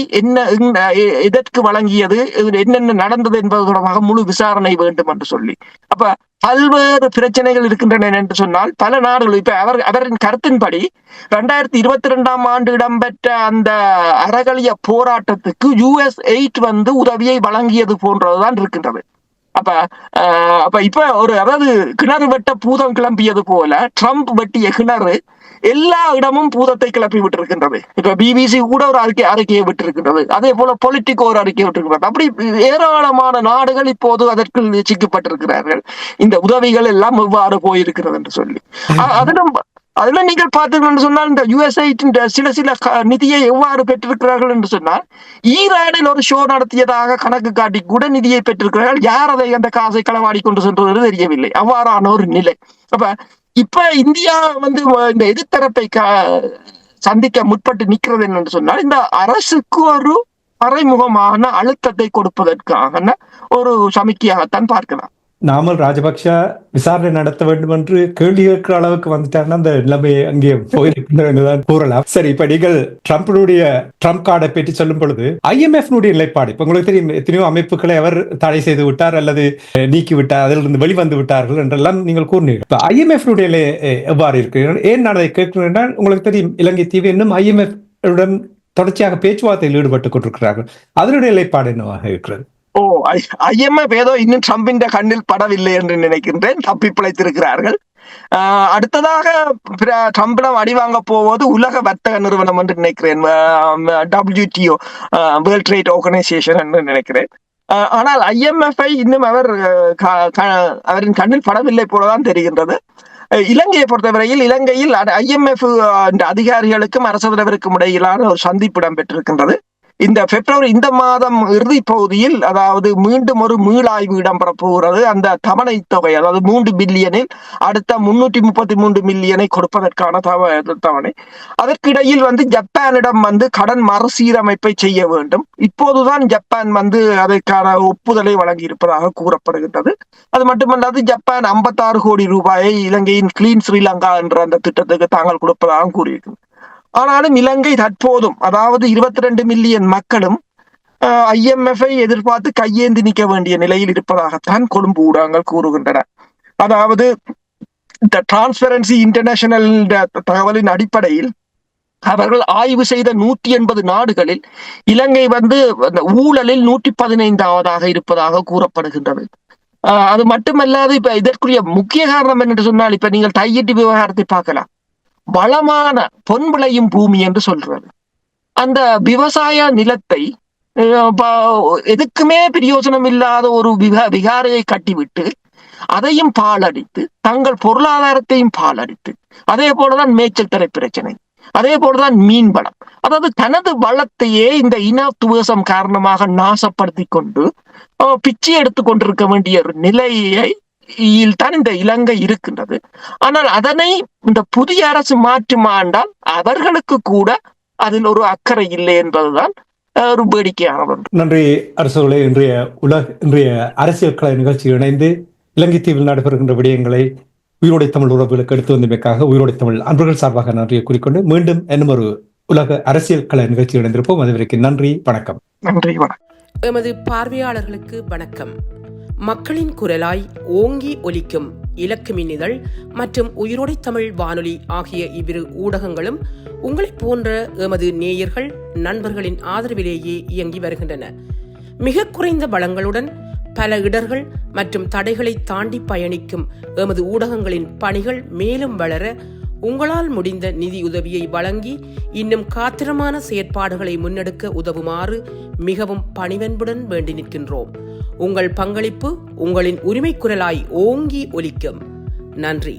எதற்கு வழங்கியது, என்னென்ன நடந்தது என்பது தொடர்பாக முழு விசாரணை வேண்டும் என்று சொல்லி, அப்ப பல்வேறு பிரச்சனைகள் இருக்கின்றன என்று சொன்னால் பல நாடுகள் இப்ப அவரின் கருத்தின்படி 2022ஆம் ஆண்டு இடம்பெற்ற அந்த அறகலிய போராட்டத்துக்கு US8 உதவியை வழங்கியது போன்றதுதான் இருக்கின்றது. அப்ப இப்ப அதாவது கிணறு வெட்ட பூதம் கிளம்பியது போல ட்ரம்ப் வெட்டிய கிணறு எல்லா இடமும் பூதத்தை கிளப்பி விட்டிருக்கின்றது. இப்ப BBC கூட ஒரு அறிக்கையை விட்டிருக்கின்றது. அதே போல பொலிட்டிகோ ஒரு அறிக்கையை விட்டிருக்கிறது. அப்படி ஏராளமான நாடுகள் இப்போது அதற்குள் சிக்கப்பட்டிருக்கிறார்கள். இந்த உதவிகள் எல்லாம் எவ்வாறு போயிருக்கிறது என்று சொல்லி அதுல நீங்கள் பார்த்தீங்கன்னு சொன்னால் இந்த USA சில நிதியை எவ்வாறு பெற்றிருக்கிறார்கள் என்று சொன்னால், ஈரானில் ஒரு ஷோ நடத்தியதாக கணக்கு காட்டி கூட நிதியை பெற்றிருக்கிறார்கள். யார் அதை அந்த காசை களவாடி கொண்டு சென்றது தெரியவில்லை. அவ்வாறான ஒரு நிலை. இப்ப இந்தியா இந்த எதிர்த்தரப்பை சந்திக்க முற்பட்டு நிற்கிறது என்று சொன்னால், இந்த அரசுக்கு ஒரு மறைமுகமான அழுத்தத்தை கொடுப்பதற்கான ஒரு சமிக்கையாகத்தான் பார்க்கலாம். நாமல் ராஜபக்ஷ விசாரணை நடத்த வேண்டும் என்று கேள்வி கேட்கிற அளவுக்கு வந்துட்டாருன்னா அந்த நிலைமை அங்கே போயிருக்குன்னு கூறலாம். சரி, இப்ப நீங்கள் ட்ரம்ப் கார்டை பற்றி சொல்லும் பொழுது IMF நிலைப்பாடு இப்ப உங்களுக்கு தெரியும், எத்தனையோ அமைப்புகளை அவர் தடை செய்து விட்டார் அல்லது நீக்கி விட்டார், அதிலிருந்து வெளிவந்து விட்டார்கள் என்றெல்லாம் நீங்கள் கூறினீர்கள். இப்ப IMF எவ்வாறு இருக்கு? ஏன் நான் அதை கேட்கிறேன், உங்களுக்கு தெரியும் இலங்கை தீவு இன்னும் IMF உடன் தொடர்ச்சியாக பேச்சுவார்த்தையில் ஈடுபட்டுக் கொண்டிருக்கிறார்கள். அதனுடைய நிலைப்பாடு என்னவாக இருக்கிறது? IMF ஏதோ இன்னும் ட்ரம்பின் கண்ணில் படவில்லை என்று நினைக்கின்றேன். தப்பி பிழைத்திருக்கிறார்கள். அடுத்ததாக ட்ரம்பிடம் அடிவாங்க போவது உலக வர்த்தக நிறுவனம் என்று நினைக்கிறேன், WTO, வேர்ல்ட் ட்ரேட் ஆர்கனைசேஷன் என்று நினைக்கிறேன். ஆனால் IMF-ஐ இன்னும் அவரின் கண்ணில் படவில்லை போலதான் தெரிகின்றது. இலங்கையை பொறுத்தவரையில் இலங்கையில் IMF அதிகாரிகளுக்கும் அரசு தலைவருக்கும் இடையிலான ஒரு சந்திப்பு இடம்பெற்றிருக்கின்றது. இந்த பிப்ரவரி இந்த மாதம் இறுதி பகுதியில், அதாவது மீண்டும் ஒரு மீளாய்வு இடம்பெற போகிறது. அந்த தவணை தொகை, அதாவது 3 பில்லியனில் அடுத்த 333 மில்லியனை கொடுப்பதற்கான தவணை. அதற்கிடையில் ஜப்பானிடம் கடன் மறுசீரமைப்பை செய்ய வேண்டும். இப்போதுதான் ஜப்பான் அதற்கான ஒப்புதலை வழங்கி இருப்பதாக கூறப்படுகின்றது. அது மட்டுமல்லாது ஜப்பான் 56 கோடி ரூபாயை இலங்கையின் கிளீன் ஸ்ரீலங்கா என்ற அந்த திட்டத்துக்கு தாங்கள் கொடுப்பதாக கூறியிருக்கிறது. ஆனாலும் இலங்கை தற்போதும், அதாவது 22 மில்லியன் மக்களும் IMF-ஐ எதிர்பார்த்து கையேந்தி நிற்க வேண்டிய நிலையில் இருப்பதாகத்தான் கொழும்பு ஊடகங்கள் கூறுகின்றன. அதாவது இந்த டிரான்ஸ்பரன்சி இன்டர்நேஷனல் தகவலின் அடிப்படையில் அவர்கள் ஆய்வு செய்த 180 நாடுகளில் இலங்கை ஊழலில் 115ஆவதாக இருப்பதாக கூறப்படுகின்றது. அது மட்டுமல்லாது இப்ப இதற்குரிய முக்கிய காரணம் என்று சொன்னால், இப்ப நீங்கள் தையிட்டு விவகாரத்தை பார்க்கலாம். வளமான பொன் விளையும் பூமி என்று சொல்றது, அந்த விவசாய நிலத்தை எதுக்குமே பிரயோஜனம் இல்லாத ஒரு விகாரையை கட்டிவிட்டு அதையும் பாலடித்து தங்கள் பொருளாதாரத்தையும் பாலடித்து, அதே போலதான் மேய்ச்சல் தரை பிரச்சனை, அதே போலதான் மீன் வளம், அதாவது தனது வளத்தையே இந்த இனத்துவேசம் காரணமாக நாசப்படுத்தி கொண்டு பிச்சை எடுத்துக் கொண்டிருக்க வேண்டிய ஒரு நிலையை தான் இந்த இலங்கை இருக்கின்றது. ஆனால் அதனை இந்த புதிய அரசு மாற்றுமாண்டால் அவர்களுக்கு கூட அதில் ஒரு அக்கறை இல்லை என்பதுதான் ஒரு வேடிக்கையான. நன்றி அரசுகளே. இன்றைய அரசியல் கலை நிகழ்ச்சியில் இணைந்து இலங்கை தீவில் நடைபெறுகின்ற விடயங்களை உயிரோடை தமிழ் உறவுகளுக்கு எடுத்து வந்தமைக்காக உயிரோடை தமிழ் அன்பர்கள் சார்பாக நன்றியை கூறிக்கொண்டு மீண்டும் இன்னும் ஒரு உலக அரசியல் கலை நிகழ்ச்சியில் இணைந்திருப்போம். அதுவரைக்கும் நன்றி, வணக்கம். நன்றி, வணக்கம். எமது பார்வையாளர்களுக்கு வணக்கம். மக்களின் குரலாய் ஓங்கி ஒலிக்கும் இலக்கு மின்னிதழ் மற்றும் உயிரோடை தமிழ் வானொலி ஆகிய இவ்விரு ஊடகங்களும் உங்களைப் போன்ற எமது நேயர்கள் நண்பர்களின் ஆதரவிலேயே இயங்கி வருகின்றன. மிக குறைந்த வளங்களுடன் பல இடர்கள் மற்றும் தடைகளை தாண்டி பயணிக்கும் எமது ஊடகங்களின் பணிகள் மேலும் வளர உங்களால் முடிந்த நிதியுதவியை வழங்கி இன்னும் காத்திரமான செயற்பாடுகளை முன்னெடுக்க உதவுமாறு மிகவும் பணிவன்புடன் வேண்டி நிற்கின்றோம். உங்கள் பங்களிப்பு உங்களின் உரிமை குரலாய் ஓங்கி ஒலிக்கும். நன்றி.